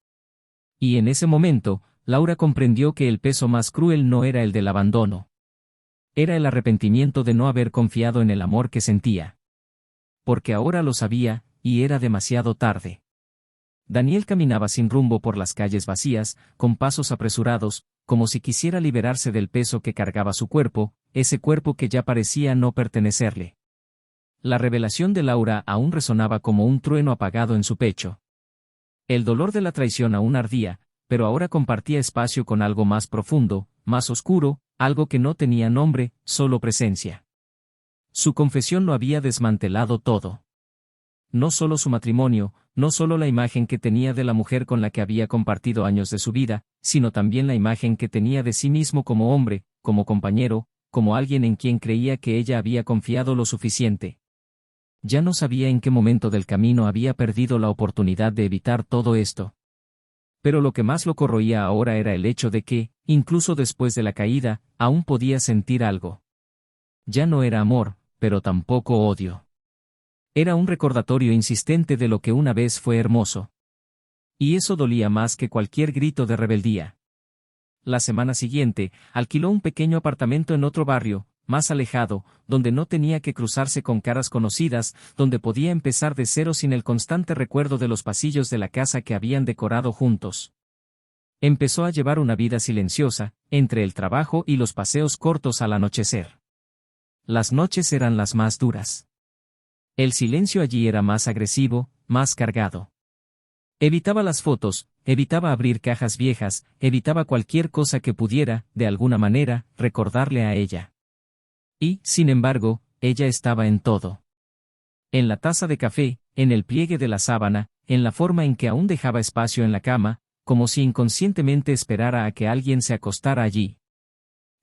S1: Y en ese momento, Laura comprendió que el peso más cruel no era el del abandono. Era el arrepentimiento de no haber confiado en el amor que sentía. Porque ahora lo sabía, y era demasiado tarde. Daniel caminaba sin rumbo por las calles vacías, con pasos apresurados, como si quisiera liberarse del peso que cargaba su cuerpo, ese cuerpo que ya parecía no pertenecerle. La revelación de Laura aún resonaba como un trueno apagado en su pecho. El dolor de la traición aún ardía, pero ahora compartía espacio con algo más profundo, más oscuro, algo que no tenía nombre, solo presencia. Su confesión lo había desmantelado todo. no solo su matrimonio, no solo la imagen que tenía de la mujer con la que había compartido años de su vida, sino también la imagen que tenía de sí mismo como hombre, como compañero, como alguien en quien creía que ella había confiado lo suficiente. Ya no sabía en qué momento del camino había perdido la oportunidad de evitar todo esto. Pero lo que más lo corroía ahora era el hecho de que, incluso después de la caída, aún podía sentir algo. Ya no era amor, pero tampoco odio. Era un recordatorio insistente de lo que una vez fue hermoso. Y eso dolía más que cualquier grito de rebeldía. La semana siguiente, alquiló un pequeño apartamento en otro barrio, más alejado, donde no tenía que cruzarse con caras conocidas, donde podía empezar de cero sin el constante recuerdo de los pasillos de la casa que habían decorado juntos. Empezó a llevar una vida silenciosa, entre el trabajo y los paseos cortos al anochecer. Las noches eran las más duras. El silencio allí era más agresivo, más cargado. Evitaba las fotos, evitaba abrir cajas viejas, evitaba cualquier cosa que pudiera, de alguna manera, recordarle a ella. Y, sin embargo, ella estaba en todo. En la taza de café, en el pliegue de la sábana, en la forma en que aún dejaba espacio en la cama, como si inconscientemente esperara a que alguien se acostara allí.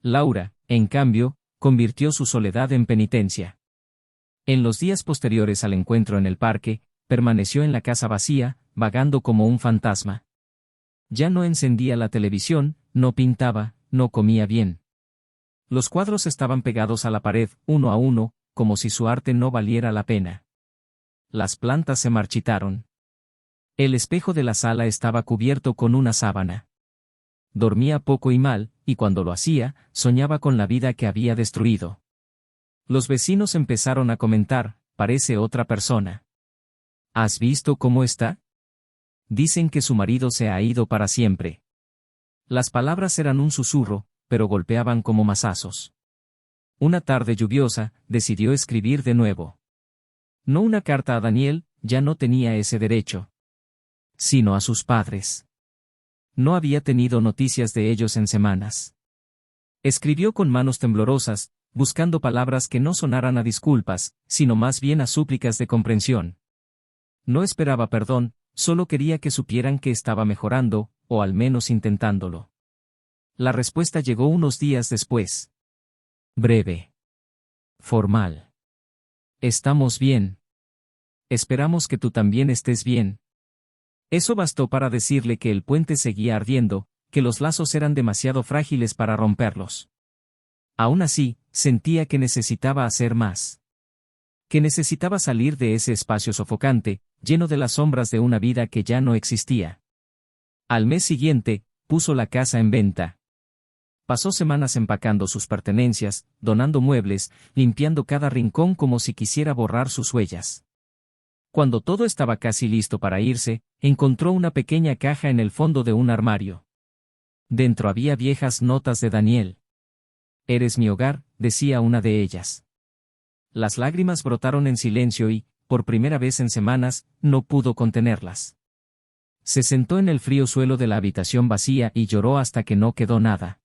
S1: Laura, en cambio, convirtió su soledad en penitencia. En los días posteriores al encuentro en el parque, permaneció en la casa vacía, vagando como un fantasma. Ya no encendía la televisión, no pintaba, no comía bien. Los cuadros estaban pegados a la pared, uno a uno, como si su arte no valiera la pena. Las plantas se marchitaron. El espejo de la sala estaba cubierto con una sábana. Dormía poco y mal, y cuando lo hacía, soñaba con la vida que había destruido. Los vecinos empezaron a comentar, parece otra persona. ¿Has visto cómo está? Dicen que su marido se ha ido para siempre. Las palabras eran un susurro, pero golpeaban como mazazos. Una tarde lluviosa, decidió escribir de nuevo. No una carta a Daniel, ya no tenía ese derecho. Sino a sus padres. No había tenido noticias de ellos en semanas. Escribió con manos temblorosas, buscando palabras que no sonaran a disculpas, sino más bien a súplicas de comprensión. No esperaba perdón, solo quería que supieran que estaba mejorando, o al menos intentándolo. La respuesta llegó unos días después. Breve. Formal. Estamos bien. Esperamos que tú también estés bien. Eso bastó para decirle que el puente seguía ardiendo, que los lazos eran demasiado frágiles para romperlos. Aún así, sentía que necesitaba hacer más. Que necesitaba salir de ese espacio sofocante, lleno de las sombras de una vida que ya no existía. Al mes siguiente, puso la casa en venta. Pasó semanas empacando sus pertenencias, donando muebles, limpiando cada rincón como si quisiera borrar sus huellas. Cuando todo estaba casi listo para irse, encontró una pequeña caja en el fondo de un armario. Dentro había viejas notas de Daniel. «Eres mi hogar», decía una de ellas. Las lágrimas brotaron en silencio y, por primera vez en semanas, no pudo contenerlas. Se sentó en el frío suelo de la habitación vacía y lloró hasta que no quedó nada.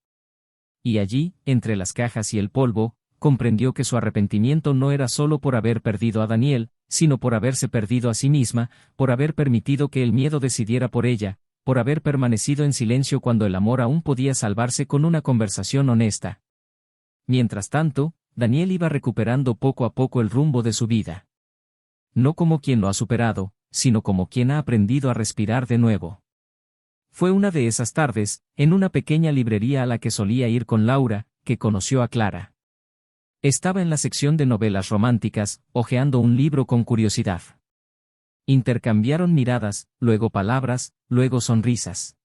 S1: Y allí, entre las cajas y el polvo, comprendió que su arrepentimiento no era solo por haber perdido a Daniel, sino por haberse perdido a sí misma, por haber permitido que el miedo decidiera por ella, por haber permanecido en silencio cuando el amor aún podía salvarse con una conversación honesta. Mientras tanto, Daniel iba recuperando poco a poco el rumbo de su vida. No como quien lo ha superado, sino como quien ha aprendido a respirar de nuevo. Fue una de esas tardes, en una pequeña librería a la que solía ir con Laura, que conoció a Clara. Estaba en la sección de novelas románticas, hojeando un libro con curiosidad. Intercambiaron miradas, luego palabras, luego sonrisas.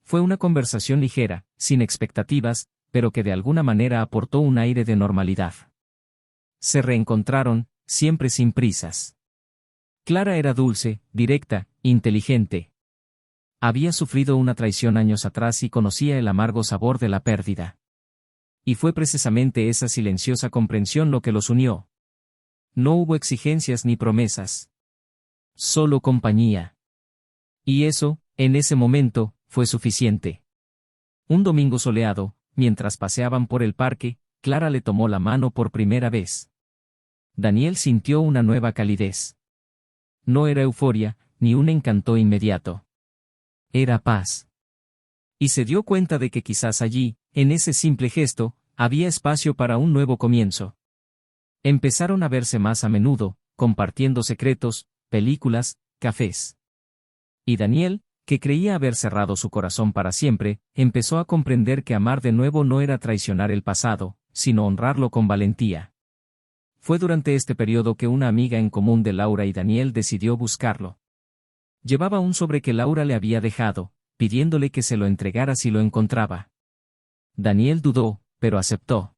S1: Fue una conversación ligera, sin expectativas, pero que de alguna manera aportó un aire de normalidad. Se reencontraron, siempre sin prisas. Clara era dulce, directa, inteligente. Había sufrido una traición años atrás y conocía el amargo sabor de la pérdida. Y fue precisamente esa silenciosa comprensión lo que los unió. No hubo exigencias ni promesas. Solo compañía. Y eso, en ese momento, fue suficiente. Un domingo soleado, mientras paseaban por el parque, Clara le tomó la mano por primera vez. Daniel sintió una nueva calidez. No era euforia, ni un encanto inmediato. Era paz. Y se dio cuenta de que quizás allí, en ese simple gesto, había espacio para un nuevo comienzo. Empezaron a verse más a menudo, compartiendo secretos, películas, cafés. Y Daniel, que creía haber cerrado su corazón para siempre, empezó a comprender que amar de nuevo no era traicionar el pasado, sino honrarlo con valentía. Fue durante este periodo que una amiga en común de Laura y Daniel decidió buscarlo. Llevaba un sobre que Laura le había dejado, pidiéndole que se lo entregara si lo encontraba. Daniel dudó, pero aceptó.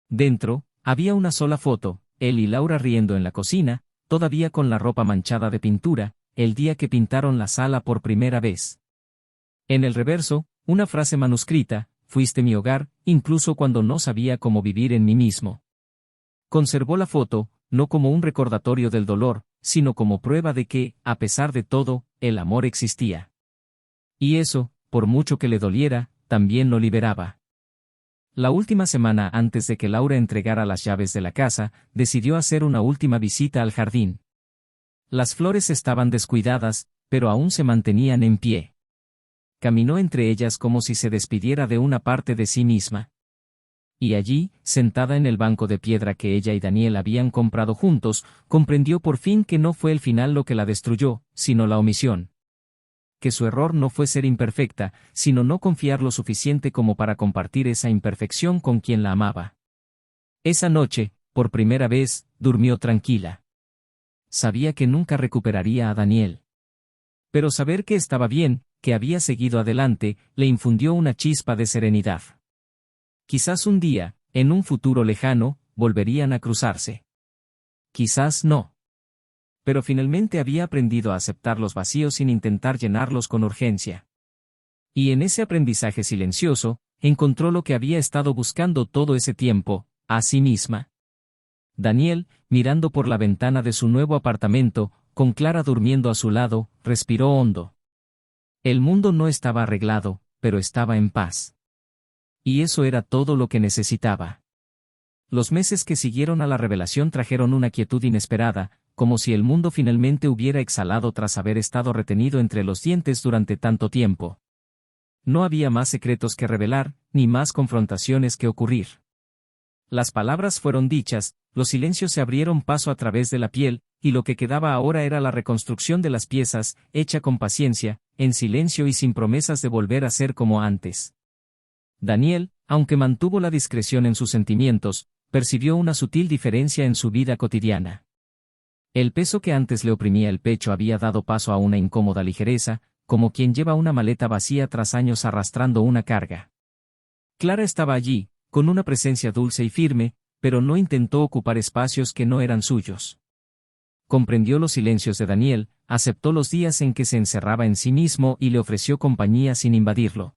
S1: Dentro, había una sola foto, él y Laura riendo en la cocina, todavía con la ropa manchada de pintura, el día que pintaron la sala por primera vez. En el reverso, una frase manuscrita: fuiste mi hogar, incluso cuando no sabía cómo vivir en mí mismo. Conservó la foto, no como un recordatorio del dolor, sino como prueba de que, a pesar de todo, el amor existía. Y eso, por mucho que le doliera, también lo liberaba. La última semana antes de que Laura entregara las llaves de la casa, decidió hacer una última visita al jardín. Las flores estaban descuidadas, pero aún se mantenían en pie. Caminó entre ellas como si se despidiera de una parte de sí misma. Y allí, sentada en el banco de piedra que ella y Daniel habían comprado juntos, comprendió por fin que no fue el final lo que la destruyó, sino la omisión. Que su error no fue ser imperfecta, sino no confiar lo suficiente como para compartir esa imperfección con quien la amaba. Esa noche, por primera vez, durmió tranquila. Sabía que nunca recuperaría a Daniel. Pero saber que estaba bien, que había seguido adelante, le infundió una chispa de serenidad. Quizás un día, en un futuro lejano, volverían a cruzarse. Quizás no. Pero finalmente había aprendido a aceptar los vacíos sin intentar llenarlos con urgencia. Y en ese aprendizaje silencioso, encontró lo que había estado buscando todo ese tiempo, a sí misma. Daniel, mirando por la ventana de su nuevo apartamento, con Clara durmiendo a su lado, respiró hondo. El mundo no estaba arreglado, pero estaba en paz. Y eso era todo lo que necesitaba. Los meses que siguieron a la revelación trajeron una quietud inesperada, como si el mundo finalmente hubiera exhalado tras haber estado retenido entre los dientes durante tanto tiempo. No había más secretos que revelar, ni más confrontaciones que ocurrir. Las palabras fueron dichas, los silencios se abrieron paso a través de la piel, y lo que quedaba ahora era la reconstrucción de las piezas, hecha con paciencia, en silencio y sin promesas de volver a ser como antes. Daniel, aunque mantuvo la discreción en sus sentimientos, percibió una sutil diferencia en su vida cotidiana. El peso que antes le oprimía el pecho había dado paso a una incómoda ligereza, como quien lleva una maleta vacía tras años arrastrando una carga. Clara estaba allí, con una presencia dulce y firme, pero no intentó ocupar espacios que no eran suyos. Comprendió los silencios de Daniel, aceptó los días en que se encerraba en sí mismo y le ofreció compañía sin invadirlo.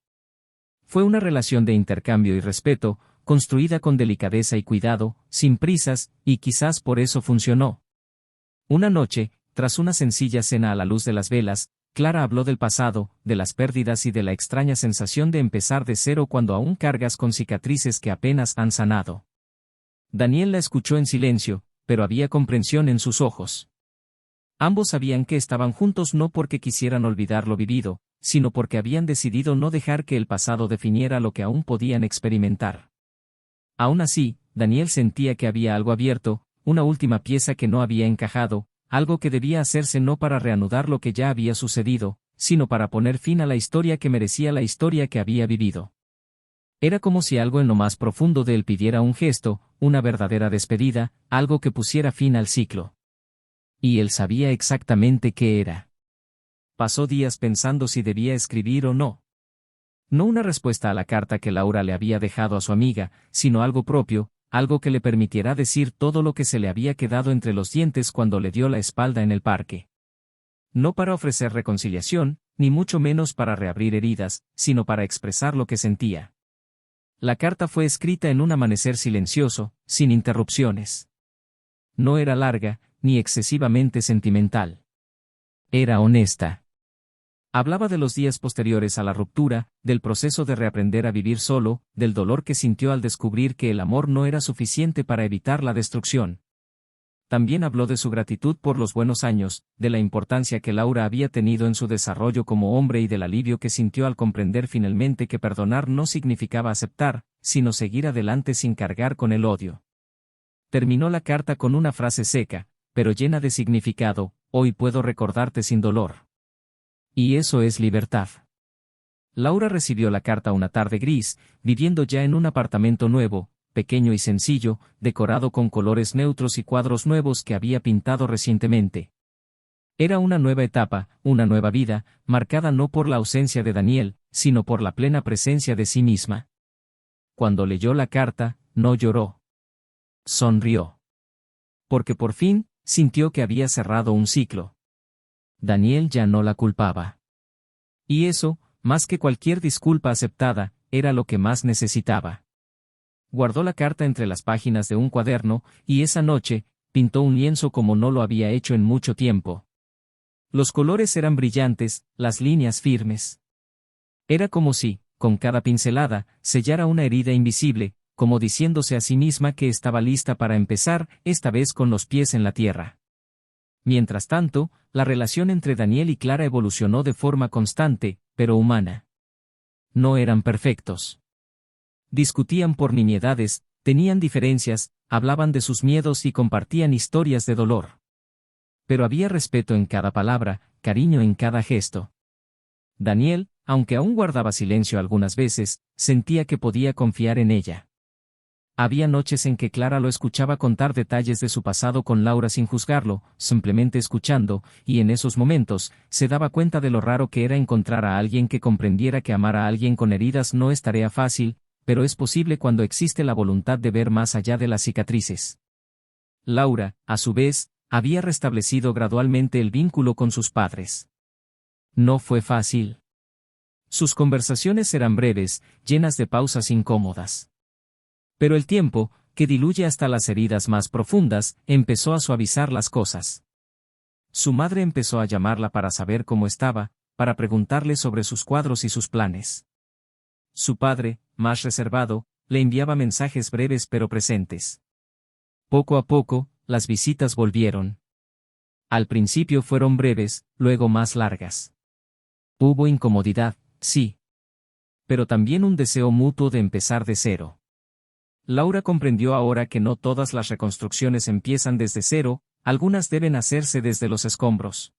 S1: Fue una relación de intercambio y respeto, construida con delicadeza y cuidado, sin prisas, y quizás por eso funcionó. Una noche, tras una sencilla cena a la luz de las velas, Clara habló del pasado, de las pérdidas y de la extraña sensación de empezar de cero cuando aún cargas con cicatrices que apenas han sanado. Daniel la escuchó en silencio, pero había comprensión en sus ojos. Ambos sabían que estaban juntos no porque quisieran olvidar lo vivido, sino porque habían decidido no dejar que el pasado definiera lo que aún podían experimentar. Aún así, Daniel sentía que había algo abierto, una última pieza que no había encajado, algo que debía hacerse no para reanudar lo que ya había sucedido, sino para poner fin a la historia que merecía la historia que había vivido. Era como si algo en lo más profundo de él pidiera un gesto, una verdadera despedida, algo que pusiera fin al ciclo. Y él sabía exactamente qué era. Pasó días pensando si debía escribir o no. No una respuesta a la carta que Laura le había dejado a su amiga, sino algo propio, algo que le permitiera decir todo lo que se le había quedado entre los dientes cuando le dio la espalda en el parque. No para ofrecer reconciliación, ni mucho menos para reabrir heridas, sino para expresar lo que sentía. La carta fue escrita en un amanecer silencioso, sin interrupciones. No era larga, ni excesivamente sentimental. Era honesta. Hablaba de los días posteriores a la ruptura, del proceso de reaprender a vivir solo, del dolor que sintió al descubrir que el amor no era suficiente para evitar la destrucción. también habló de su gratitud por los buenos años, de la importancia que Laura había tenido en su desarrollo como hombre y del alivio que sintió al comprender finalmente que perdonar no significaba aceptar, sino seguir adelante sin cargar con el odio. Terminó la carta con una frase seca, pero llena de significado: hoy puedo recordarte sin dolor. Y eso es libertad. Laura recibió la carta una tarde gris, viviendo ya en un apartamento nuevo, pequeño y sencillo, decorado con colores neutros y cuadros nuevos que había pintado recientemente. Era una nueva etapa, una nueva vida, marcada no por la ausencia de Daniel, sino por la plena presencia de sí misma. Cuando leyó la carta, no lloró. Sonrió. Porque por fin, sintió que había cerrado un ciclo. Daniel ya no la culpaba. Y eso, más que cualquier disculpa aceptada, era lo que más necesitaba. Guardó la carta entre las páginas de un cuaderno, y esa noche, pintó un lienzo como no lo había hecho en mucho tiempo. Los colores eran brillantes, las líneas firmes. Era como si, con cada pincelada, sellara una herida invisible, como diciéndose a sí misma que estaba lista para empezar, esta vez con los pies en la tierra. Mientras tanto, la relación entre Daniel y Clara evolucionó de forma constante, pero humana. No eran perfectos. Discutían por nimiedades, tenían diferencias, hablaban de sus miedos y compartían historias de dolor. Pero había respeto en cada palabra, cariño en cada gesto. Daniel, aunque aún guardaba silencio algunas veces, sentía que podía confiar en ella. Había noches en que Clara lo escuchaba contar detalles de su pasado con Laura sin juzgarlo, simplemente escuchando, y en esos momentos, se daba cuenta de lo raro que era encontrar a alguien que comprendiera que amar a alguien con heridas no es tarea fácil, pero es posible cuando existe la voluntad de ver más allá de las cicatrices. Laura, a su vez, había restablecido gradualmente el vínculo con sus padres. No fue fácil. Sus conversaciones eran breves, llenas de pausas incómodas. Pero el tiempo, que diluye hasta las heridas más profundas, empezó a suavizar las cosas. Su madre empezó a llamarla para saber cómo estaba, para preguntarle sobre sus cuadros y sus planes. Su padre, más reservado, le enviaba mensajes breves pero presentes. Poco a poco, las visitas volvieron. Al principio fueron breves, luego más largas. Hubo incomodidad, sí. Pero también un deseo mutuo de empezar de cero. Laura comprendió ahora que no todas las reconstrucciones empiezan desde cero, algunas deben hacerse desde los escombros.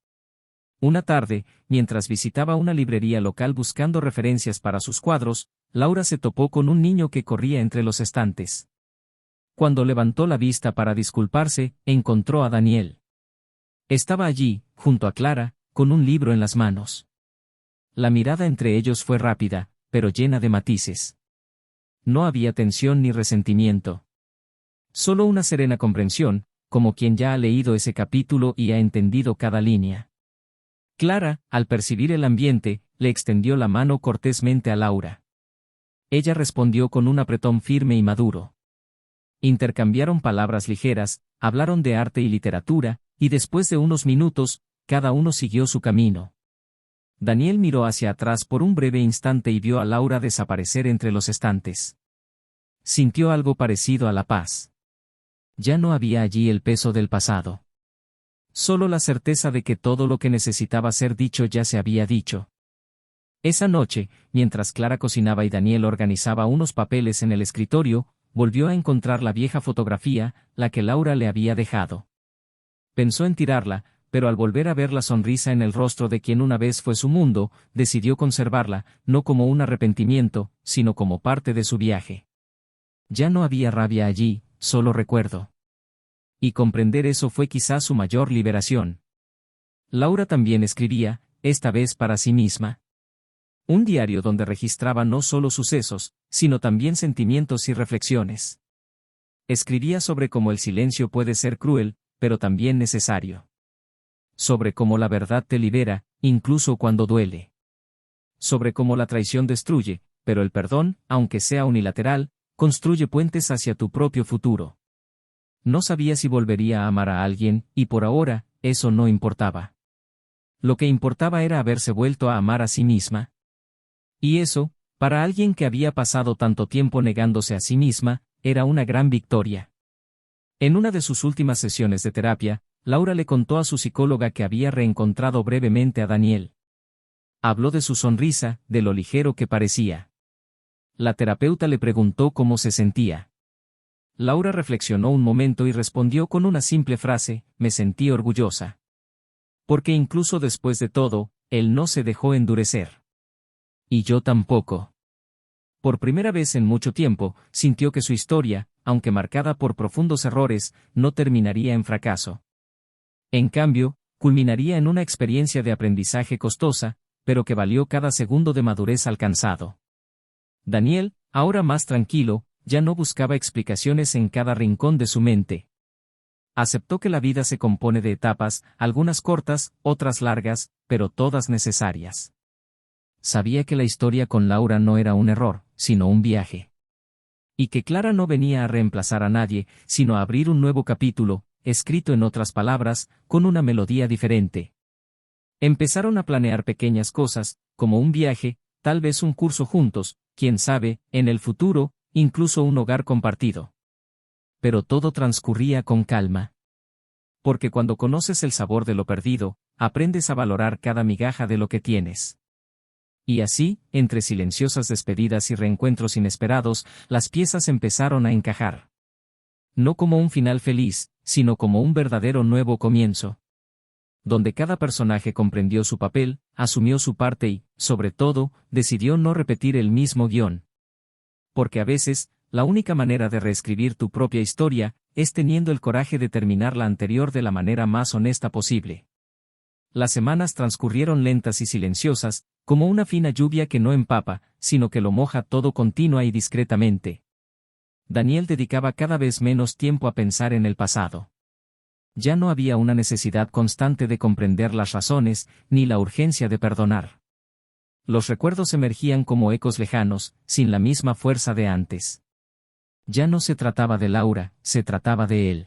S1: Una tarde, mientras visitaba una librería local buscando referencias para sus cuadros, Laura se topó con un niño que corría entre los estantes. Cuando levantó la vista para disculparse, encontró a Daniel. Estaba allí, junto a Clara, con un libro en las manos. La mirada entre ellos fue rápida, pero llena de matices. No había tensión ni resentimiento. Solo una serena comprensión, como quien ya ha leído ese capítulo y ha entendido cada línea. Clara, al percibir el ambiente, le extendió la mano cortésmente a Laura. Ella respondió con un apretón firme y maduro. Intercambiaron palabras ligeras, hablaron de arte y literatura, y después de unos minutos, cada uno siguió su camino. Daniel miró hacia atrás por un breve instante y vio a Laura desaparecer entre los estantes. Sintió algo parecido a la paz. Ya no había allí el peso del pasado. Solo la certeza de que todo lo que necesitaba ser dicho ya se había dicho. Esa noche, mientras Clara cocinaba y Daniel organizaba unos papeles en el escritorio, volvió a encontrar la vieja fotografía, la que Laura le había dejado. Pensó en tirarla, pero al volver a ver la sonrisa en el rostro de quien una vez fue su mundo, decidió conservarla, no como un arrepentimiento, sino como parte de su viaje. Ya no había rabia allí, solo recuerdo. Y comprender eso fue quizás su mayor liberación. Laura también escribía, esta vez para sí misma. Un diario donde registraba no solo sucesos, sino también sentimientos y reflexiones. Escribía sobre cómo el silencio puede ser cruel, pero también necesario. Sobre cómo la verdad te libera, incluso cuando duele. Sobre cómo la traición destruye, pero el perdón, aunque sea unilateral, construye puentes hacia tu propio futuro. No sabía si volvería a amar a alguien, y por ahora, eso no importaba. Lo que importaba era haberse vuelto a amar a sí misma. Y eso, para alguien que había pasado tanto tiempo negándose a sí misma, era una gran victoria. En una de sus últimas sesiones de terapia, Laura le contó a su psicóloga que había reencontrado brevemente a Daniel. Habló de su sonrisa, de lo ligero que parecía. La terapeuta le preguntó cómo se sentía. Laura reflexionó un momento y respondió con una simple frase: me sentí orgullosa. Porque incluso después de todo, él no se dejó endurecer. Y yo tampoco. Por primera vez en mucho tiempo, sintió que su historia, aunque marcada por profundos errores, no terminaría en fracaso. En cambio, culminaría en una experiencia de aprendizaje costosa, pero que valió cada segundo de madurez alcanzado. Daniel, ahora más tranquilo, ya no buscaba explicaciones en cada rincón de su mente. Aceptó que la vida se compone de etapas, algunas cortas, otras largas, pero todas necesarias. Sabía que la historia con Laura no era un error, sino un viaje. Y que Clara no venía a reemplazar a nadie, sino a abrir un nuevo capítulo, escrito en otras palabras, con una melodía diferente. Empezaron a planear pequeñas cosas, como un viaje, tal vez un curso juntos, quién sabe, en el futuro, incluso un hogar compartido. Pero todo transcurría con calma. Porque cuando conoces el sabor de lo perdido, aprendes a valorar cada migaja de lo que tienes. Y así, entre silenciosas despedidas y reencuentros inesperados, las piezas empezaron a encajar. No como un final feliz, sino como un verdadero nuevo comienzo. Donde cada personaje comprendió su papel, asumió su parte y, sobre todo, decidió no repetir el mismo guión. Porque a veces, la única manera de reescribir tu propia historia, es teniendo el coraje de terminar la anterior de la manera más honesta posible. Las semanas transcurrieron lentas y silenciosas, como una fina lluvia que no empapa, sino que lo moja todo continua y discretamente. Daniel dedicaba cada vez menos tiempo a pensar en el pasado. Ya no había una necesidad constante de comprender las razones, ni la urgencia de perdonar. Los recuerdos emergían como ecos lejanos, sin la misma fuerza de antes. Ya no se trataba de Laura, se trataba de él.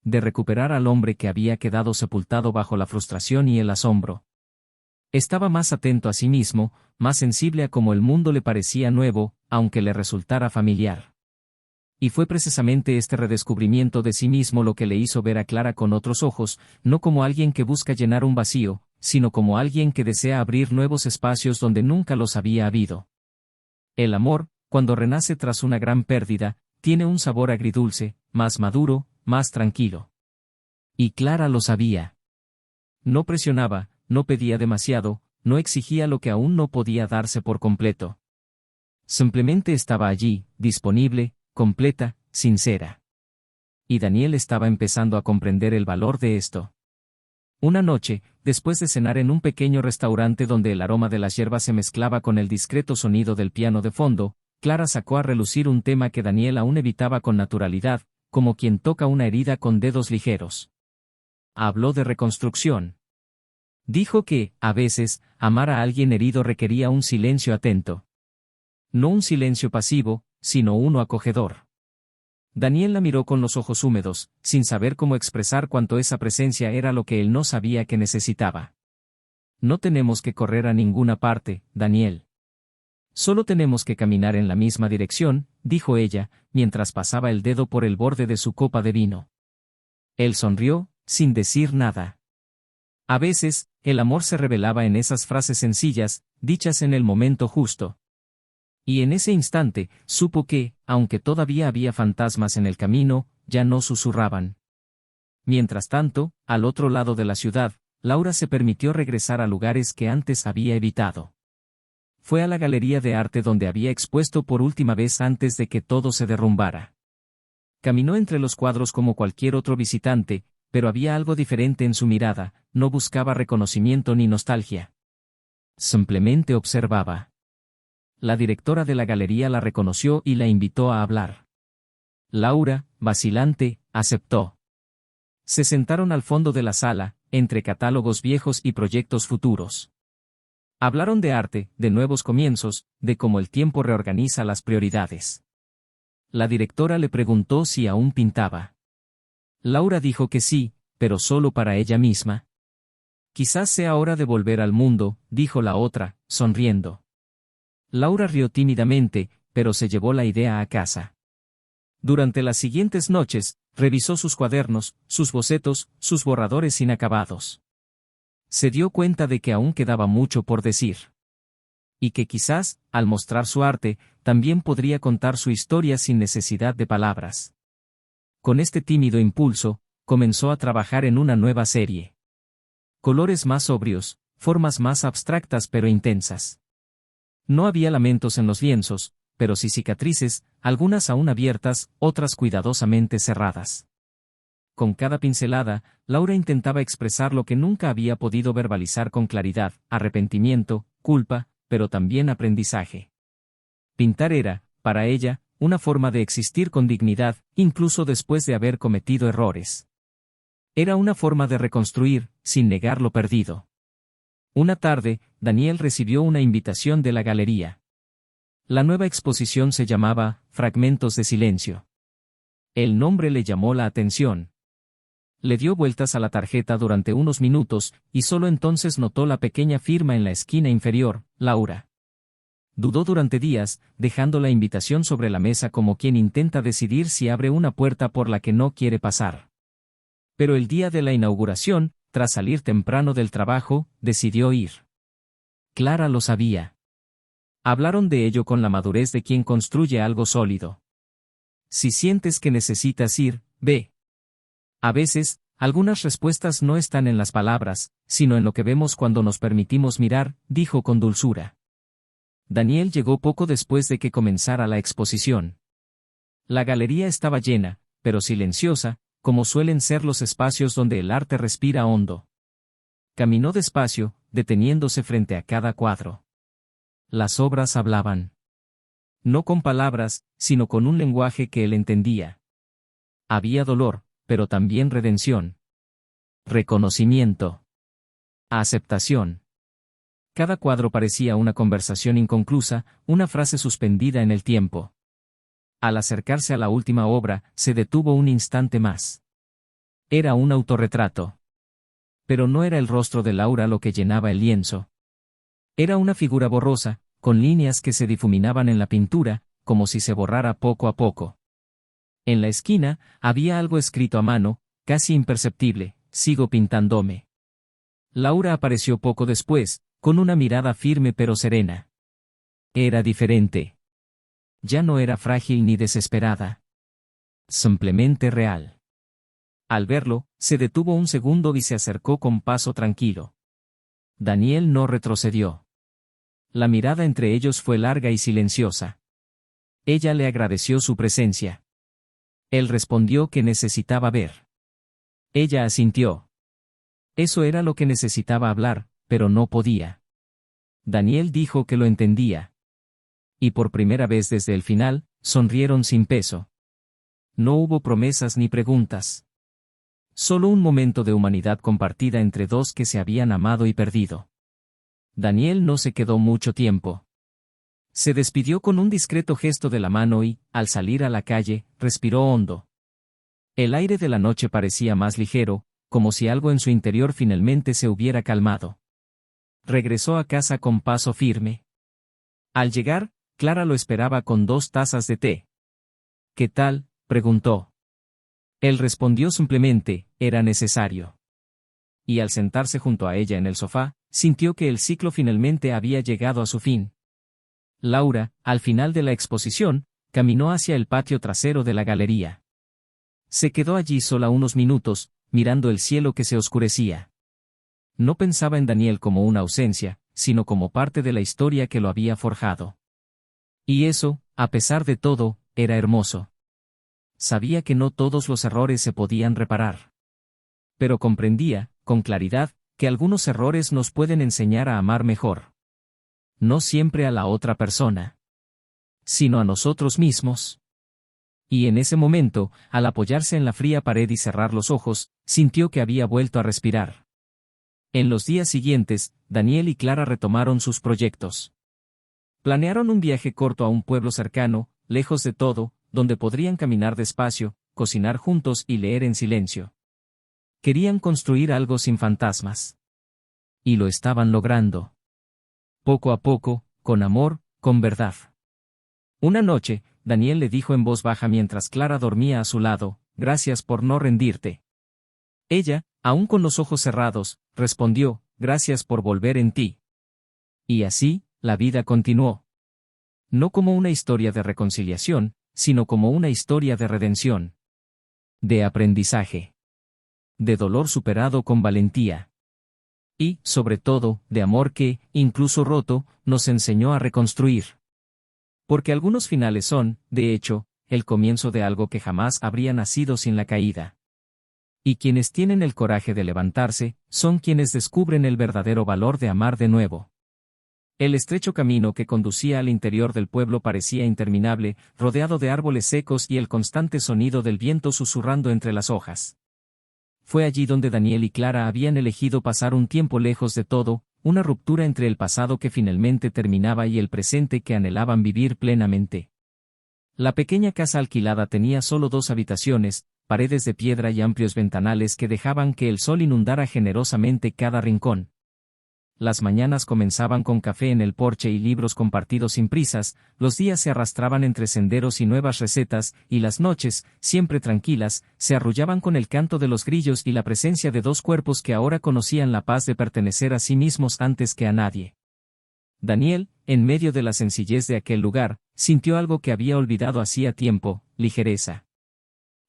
S1: De recuperar al hombre que había quedado sepultado bajo la frustración y el asombro. Estaba más atento a sí mismo, más sensible a cómo el mundo le parecía nuevo, aunque le resultara familiar. Y fue precisamente este redescubrimiento de sí mismo lo que le hizo ver a Clara con otros ojos, no como alguien que busca llenar un vacío, sino como alguien que desea abrir nuevos espacios donde nunca los había habido. El amor, cuando renace tras una gran pérdida, tiene un sabor agridulce, más maduro, más tranquilo. Y Clara lo sabía. No presionaba, no pedía demasiado, no exigía lo que aún no podía darse por completo. Simplemente estaba allí, disponible, completa, sincera. Y Daniel estaba empezando a comprender el valor de esto. Una noche, después de cenar en un pequeño restaurante donde el aroma de las hierbas se mezclaba con el discreto sonido del piano de fondo, Clara sacó a relucir un tema que Daniel aún evitaba con naturalidad, como quien toca una herida con dedos ligeros. Habló de reconstrucción. Dijo que, a veces, amar a alguien herido requería un silencio atento. No un silencio pasivo, sino uno acogedor. Daniel la miró con los ojos húmedos, sin saber cómo expresar cuánto esa presencia era lo que él no sabía que necesitaba. No tenemos que correr a ninguna parte, Daniel. Solo tenemos que caminar en la misma dirección, dijo ella, mientras pasaba el dedo por el borde de su copa de vino. Él sonrió, sin decir nada. A veces, el amor se revelaba en esas frases sencillas, dichas en el momento justo. Y en ese instante, supo que, aunque todavía había fantasmas en el camino, ya no susurraban. Mientras tanto, al otro lado de la ciudad, Laura se permitió regresar a lugares que antes había evitado. Fue a la galería de arte donde había expuesto por última vez antes de que todo se derrumbara. Caminó entre los cuadros como cualquier otro visitante, pero había algo diferente en su mirada, no buscaba reconocimiento ni nostalgia. Simplemente observaba. La directora de la galería la reconoció y la invitó a hablar. Laura, vacilante, aceptó. Se sentaron al fondo de la sala, entre catálogos viejos y proyectos futuros. Hablaron de arte, de nuevos comienzos, de cómo el tiempo reorganiza las prioridades. La directora le preguntó si aún pintaba. Laura dijo que sí, pero solo para ella misma. Quizás sea hora de volver al mundo, dijo la otra, sonriendo. Laura rió tímidamente, pero se llevó la idea a casa. Durante las siguientes noches, revisó sus cuadernos, sus bocetos, sus borradores inacabados. Se dio cuenta de que aún quedaba mucho por decir. Y que quizás, al mostrar su arte, también podría contar su historia sin necesidad de palabras. Con este tímido impulso, comenzó a trabajar en una nueva serie. Colores más sobrios, formas más abstractas pero intensas. No había lamentos en los lienzos, pero sí cicatrices, algunas aún abiertas, otras cuidadosamente cerradas. Con cada pincelada, Laura intentaba expresar lo que nunca había podido verbalizar con claridad: arrepentimiento, culpa, pero también aprendizaje. Pintar era, para ella, una forma de existir con dignidad, incluso después de haber cometido errores. Era una forma de reconstruir, sin negar lo perdido. Una tarde, Daniel recibió una invitación de la galería. La nueva exposición se llamaba Fragmentos de Silencio. El nombre le llamó la atención. Le dio vueltas a la tarjeta durante unos minutos, y solo entonces notó la pequeña firma en la esquina inferior: Laura. Dudó durante días, dejando la invitación sobre la mesa como quien intenta decidir si abre una puerta por la que no quiere pasar. Pero el día de la inauguración, tras salir temprano del trabajo, decidió ir. Clara lo sabía. Hablaron de ello con la madurez de quien construye algo sólido. Si sientes que necesitas ir, ve. A veces, algunas respuestas no están en las palabras, sino en lo que vemos cuando nos permitimos mirar, dijo con dulzura. Daniel llegó poco después de que comenzara la exposición. La galería estaba llena, pero silenciosa, como suelen ser los espacios donde el arte respira hondo. Caminó despacio, deteniéndose frente a cada cuadro. Las obras hablaban. No con palabras, sino con un lenguaje que él entendía. Había dolor, pero también redención. Reconocimiento. Aceptación. Cada cuadro parecía una conversación inconclusa, una frase suspendida en el tiempo. Al acercarse a la última obra, se detuvo un instante más. Era un autorretrato. Pero no era el rostro de Laura lo que llenaba el lienzo. Era una figura borrosa, con líneas que se difuminaban en la pintura, como si se borrara poco a poco. En la esquina, había algo escrito a mano, casi imperceptible: sigo pintándome. Laura apareció poco después, con una mirada firme pero serena. Era diferente. Ya no era frágil ni desesperada. Simplemente real. Al verlo, se detuvo un segundo y se acercó con paso tranquilo. Daniel no retrocedió. La mirada entre ellos fue larga y silenciosa. Ella le agradeció su presencia. Él respondió que necesitaba ver. Ella asintió. Eso era lo que necesitaba hablar, pero no podía. Daniel dijo que lo entendía. Y por primera vez desde el final, sonrieron sin peso. No hubo promesas ni preguntas. Solo un momento de humanidad compartida entre dos que se habían amado y perdido. Daniel no se quedó mucho tiempo. Se despidió con un discreto gesto de la mano y, al salir a la calle, respiró hondo. El aire de la noche parecía más ligero, como si algo en su interior finalmente se hubiera calmado. Regresó a casa con paso firme. Al llegar, Clara lo esperaba con 2 tazas de té. ¿Qué tal?, preguntó. Él respondió simplemente: era necesario. Y al sentarse junto a ella en el sofá, sintió que el ciclo finalmente había llegado a su fin. Laura, al final de la exposición, caminó hacia el patio trasero de la galería. Se quedó allí sola unos minutos, mirando el cielo que se oscurecía. No pensaba en Daniel como una ausencia, sino como parte de la historia que lo había forjado. Y eso, a pesar de todo, era hermoso. Sabía que no todos los errores se podían reparar. Pero comprendía, con claridad, que algunos errores nos pueden enseñar a amar mejor. No siempre a la otra persona, sino a nosotros mismos. Y en ese momento, al apoyarse en la fría pared y cerrar los ojos, sintió que había vuelto a respirar. En los días siguientes, Daniel y Clara retomaron sus proyectos. Planearon un viaje corto a un pueblo cercano, lejos de todo, donde podrían caminar despacio, cocinar juntos y leer en silencio. Querían construir algo sin fantasmas. Y lo estaban logrando. Poco a poco, con amor, con verdad. Una noche, Daniel le dijo en voz baja mientras Clara dormía a su lado, gracias por no rendirte. Ella, aún con los ojos cerrados, respondió, gracias por volver en ti. Y así, la vida continuó. No como una historia de reconciliación, sino como una historia de redención. De aprendizaje. De dolor superado con valentía. Y, sobre todo, de amor que, incluso roto, nos enseñó a reconstruir. Porque algunos finales son, de hecho, el comienzo de algo que jamás habría nacido sin la caída. Y quienes tienen el coraje de levantarse, son quienes descubren el verdadero valor de amar de nuevo. El estrecho camino que conducía al interior del pueblo parecía interminable, rodeado de árboles secos y el constante sonido del viento susurrando entre las hojas. Fue allí donde Daniel y Clara habían elegido pasar un tiempo lejos de todo, una ruptura entre el pasado que finalmente terminaba y el presente que anhelaban vivir plenamente. La pequeña casa alquilada tenía solo 2 habitaciones, paredes de piedra y amplios ventanales que dejaban que el sol inundara generosamente cada rincón. Las mañanas comenzaban con café en el porche y libros compartidos sin prisas, los días se arrastraban entre senderos y nuevas recetas, y las noches, siempre tranquilas, se arrullaban con el canto de los grillos y la presencia de 2 cuerpos que ahora conocían la paz de pertenecer a sí mismos antes que a nadie. Daniel, en medio de la sencillez de aquel lugar, sintió algo que había olvidado hacía tiempo, ligereza.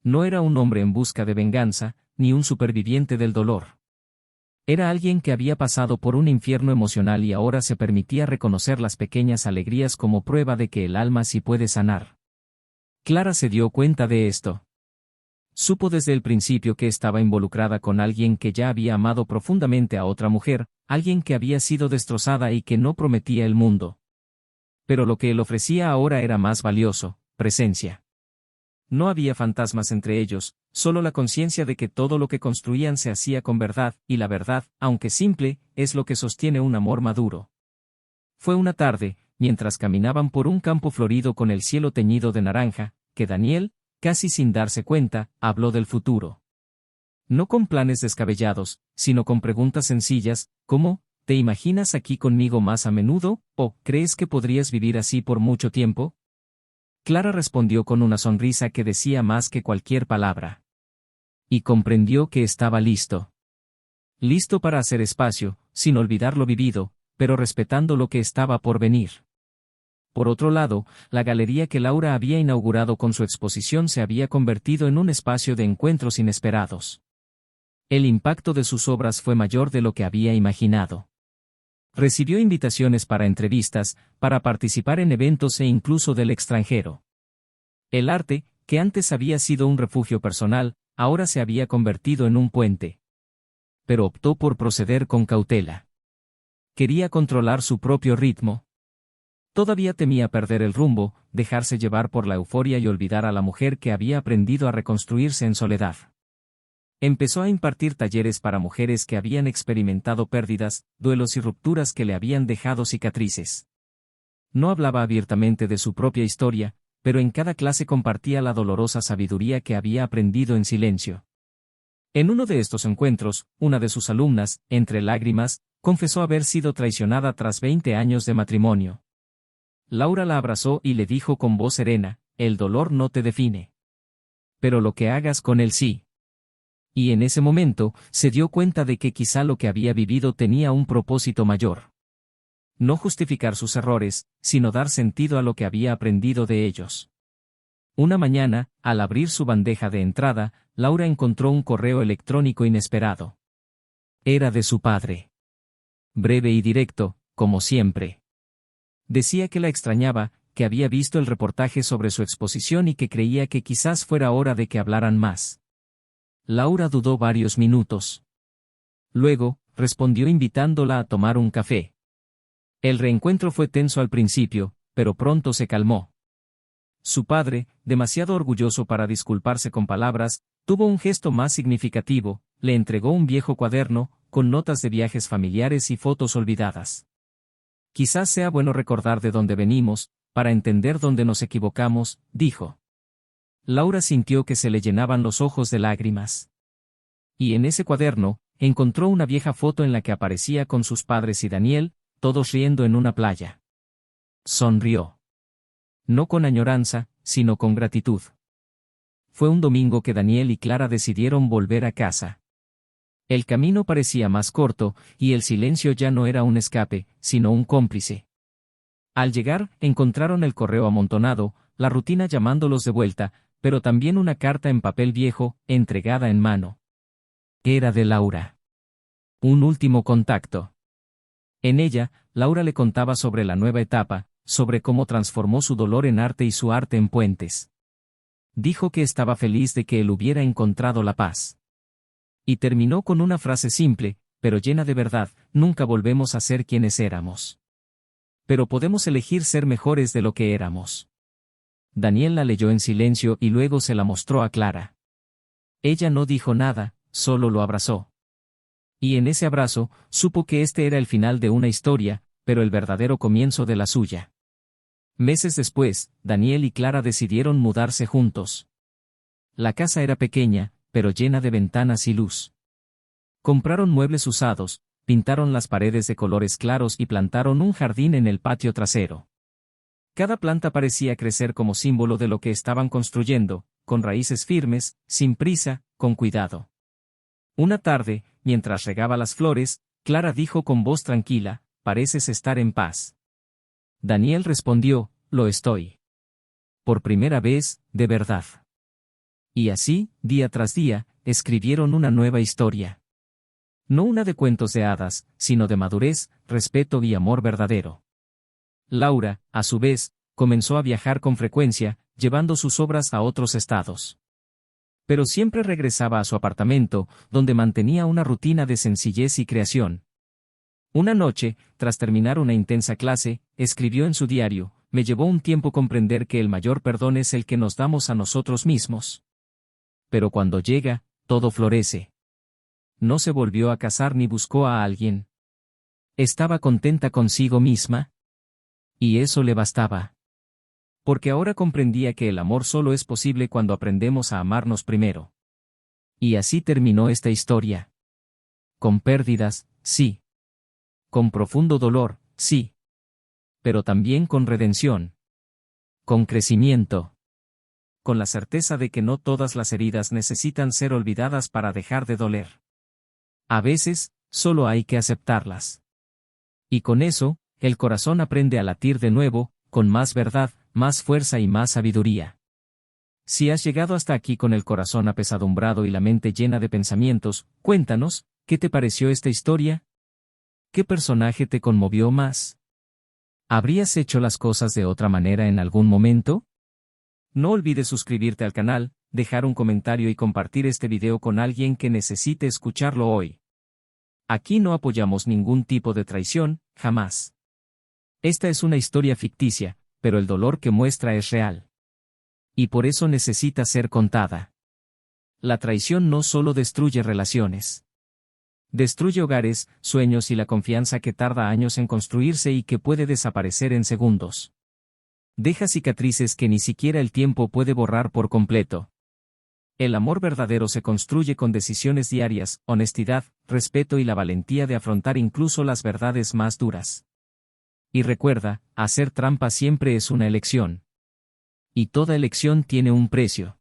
S1: No era un hombre en busca de venganza, ni un superviviente del dolor. Era alguien que había pasado por un infierno emocional y ahora se permitía reconocer las pequeñas alegrías como prueba de que el alma sí puede sanar. Clara se dio cuenta de esto. Supo desde el principio que estaba involucrada con alguien que ya había amado profundamente a otra mujer, alguien que había sido destrozada y que no prometía el mundo. Pero lo que él ofrecía ahora era más valioso, presencia. No había fantasmas entre ellos, solo la conciencia de que todo lo que construían se hacía con verdad, y la verdad, aunque simple, es lo que sostiene un amor maduro. Fue una tarde, mientras caminaban por un campo florido con el cielo teñido de naranja, que Daniel, casi sin darse cuenta, habló del futuro. No con planes descabellados, sino con preguntas sencillas, como, ¿te imaginas aquí conmigo más a menudo? ¿O crees que podrías vivir así por mucho tiempo? Clara respondió con una sonrisa que decía más que cualquier palabra. Y comprendió que estaba listo. Listo para hacer espacio, sin olvidar lo vivido, pero respetando lo que estaba por venir. Por otro lado, la galería que Laura había inaugurado con su exposición se había convertido en un espacio de encuentros inesperados. El impacto de sus obras fue mayor de lo que había imaginado. Recibió invitaciones para entrevistas, para participar en eventos e incluso del extranjero. El arte, que antes había sido un refugio personal, ahora se había convertido en un puente. Pero optó por proceder con cautela. Quería controlar su propio ritmo. Todavía temía perder el rumbo, dejarse llevar por la euforia y olvidar a la mujer que había aprendido a reconstruirse en soledad. Empezó a impartir talleres para mujeres que habían experimentado pérdidas, duelos y rupturas que le habían dejado cicatrices. No hablaba abiertamente de su propia historia, pero en cada clase compartía la dolorosa sabiduría que había aprendido en silencio. En uno de estos encuentros, una de sus alumnas, entre lágrimas, confesó haber sido traicionada tras 20 años de matrimonio. Laura la abrazó y le dijo con voz serena, el dolor no te define. Pero lo que hagas con él sí. Y en ese momento, se dio cuenta de que quizá lo que había vivido tenía un propósito mayor. No justificar sus errores, sino dar sentido a lo que había aprendido de ellos. Una mañana, al abrir su bandeja de entrada, Laura encontró un correo electrónico inesperado. Era de su padre. Breve y directo, como siempre. Decía que la extrañaba, que había visto el reportaje sobre su exposición y que creía que quizás fuera hora de que hablaran más. Laura dudó varios minutos. Luego, respondió invitándola a tomar un café. El reencuentro fue tenso al principio, pero pronto se calmó. Su padre, demasiado orgulloso para disculparse con palabras, tuvo un gesto más significativo, le entregó un viejo cuaderno, con notas de viajes familiares y fotos olvidadas. Quizás sea bueno recordar de dónde venimos, para entender dónde nos equivocamos, dijo. Laura sintió que se le llenaban los ojos de lágrimas. Y en ese cuaderno, encontró una vieja foto en la que aparecía con sus padres y Daniel, todos riendo en una playa. Sonrió. No con añoranza, sino con gratitud. Fue un domingo que Daniel y Clara decidieron volver a casa. El camino parecía más corto, y el silencio ya no era un escape, sino un cómplice. Al llegar, encontraron el correo amontonado, la rutina llamándolos de vuelta, pero también una carta en papel viejo, entregada en mano. Era de Laura. Un último contacto. En ella, Laura le contaba sobre la nueva etapa, sobre cómo transformó su dolor en arte y su arte en puentes. Dijo que estaba feliz de que él hubiera encontrado la paz. Y terminó con una frase simple, pero llena de verdad: nunca volvemos a ser quienes éramos. Pero podemos elegir ser mejores de lo que éramos. Daniel la leyó en silencio y luego se la mostró a Clara. Ella no dijo nada, solo lo abrazó. Y en ese abrazo, supo que este era el final de una historia, pero el verdadero comienzo de la suya. Meses después, Daniel y Clara decidieron mudarse juntos. La casa era pequeña, pero llena de ventanas y luz. Compraron muebles usados, pintaron las paredes de colores claros y plantaron un jardín en el patio trasero. Cada planta parecía crecer como símbolo de lo que estaban construyendo, con raíces firmes, sin prisa, con cuidado. Una tarde, mientras regaba las flores, Clara dijo con voz tranquila: «Pareces estar en paz». Daniel respondió: «Lo estoy. Por primera vez, de verdad». Y así, día tras día, escribieron una nueva historia. No una de cuentos de hadas, sino de madurez, respeto y amor verdadero. Laura, a su vez, comenzó a viajar con frecuencia, llevando sus obras a otros estados. Pero siempre regresaba a su apartamento, donde mantenía una rutina de sencillez y creación. Una noche, tras terminar una intensa clase, escribió en su diario: «Me llevó un tiempo comprender que el mayor perdón es el que nos damos a nosotros mismos. Pero cuando llega, todo florece». No se volvió a casar ni buscó a alguien. Estaba contenta consigo misma. Y eso le bastaba. Porque ahora comprendía que el amor solo es posible cuando aprendemos a amarnos primero. Y así terminó esta historia. Con pérdidas, sí. Con profundo dolor, sí. Pero también con redención. Con crecimiento. Con la certeza de que no todas las heridas necesitan ser olvidadas para dejar de doler. A veces, solo hay que aceptarlas. Y con eso, el corazón aprende a latir de nuevo, con más verdad, más fuerza y más sabiduría. Si has llegado hasta aquí con el corazón apesadumbrado y la mente llena de pensamientos, cuéntanos, ¿qué te pareció esta historia? ¿Qué personaje te conmovió más? ¿Habrías hecho las cosas de otra manera en algún momento? No olvides suscribirte al canal, dejar un comentario y compartir este video con alguien que necesite escucharlo hoy. Aquí no apoyamos ningún tipo de traición, jamás. Esta es una historia ficticia, pero el dolor que muestra es real. Y por eso necesita ser contada. La traición no solo destruye relaciones. Destruye hogares, sueños y la confianza que tarda años en construirse y que puede desaparecer en segundos. Deja cicatrices que ni siquiera el tiempo puede borrar por completo. El amor verdadero se construye con decisiones diarias, honestidad, respeto y la valentía de afrontar incluso las verdades más duras. Y recuerda, hacer trampa siempre es una elección. Y toda elección tiene un precio.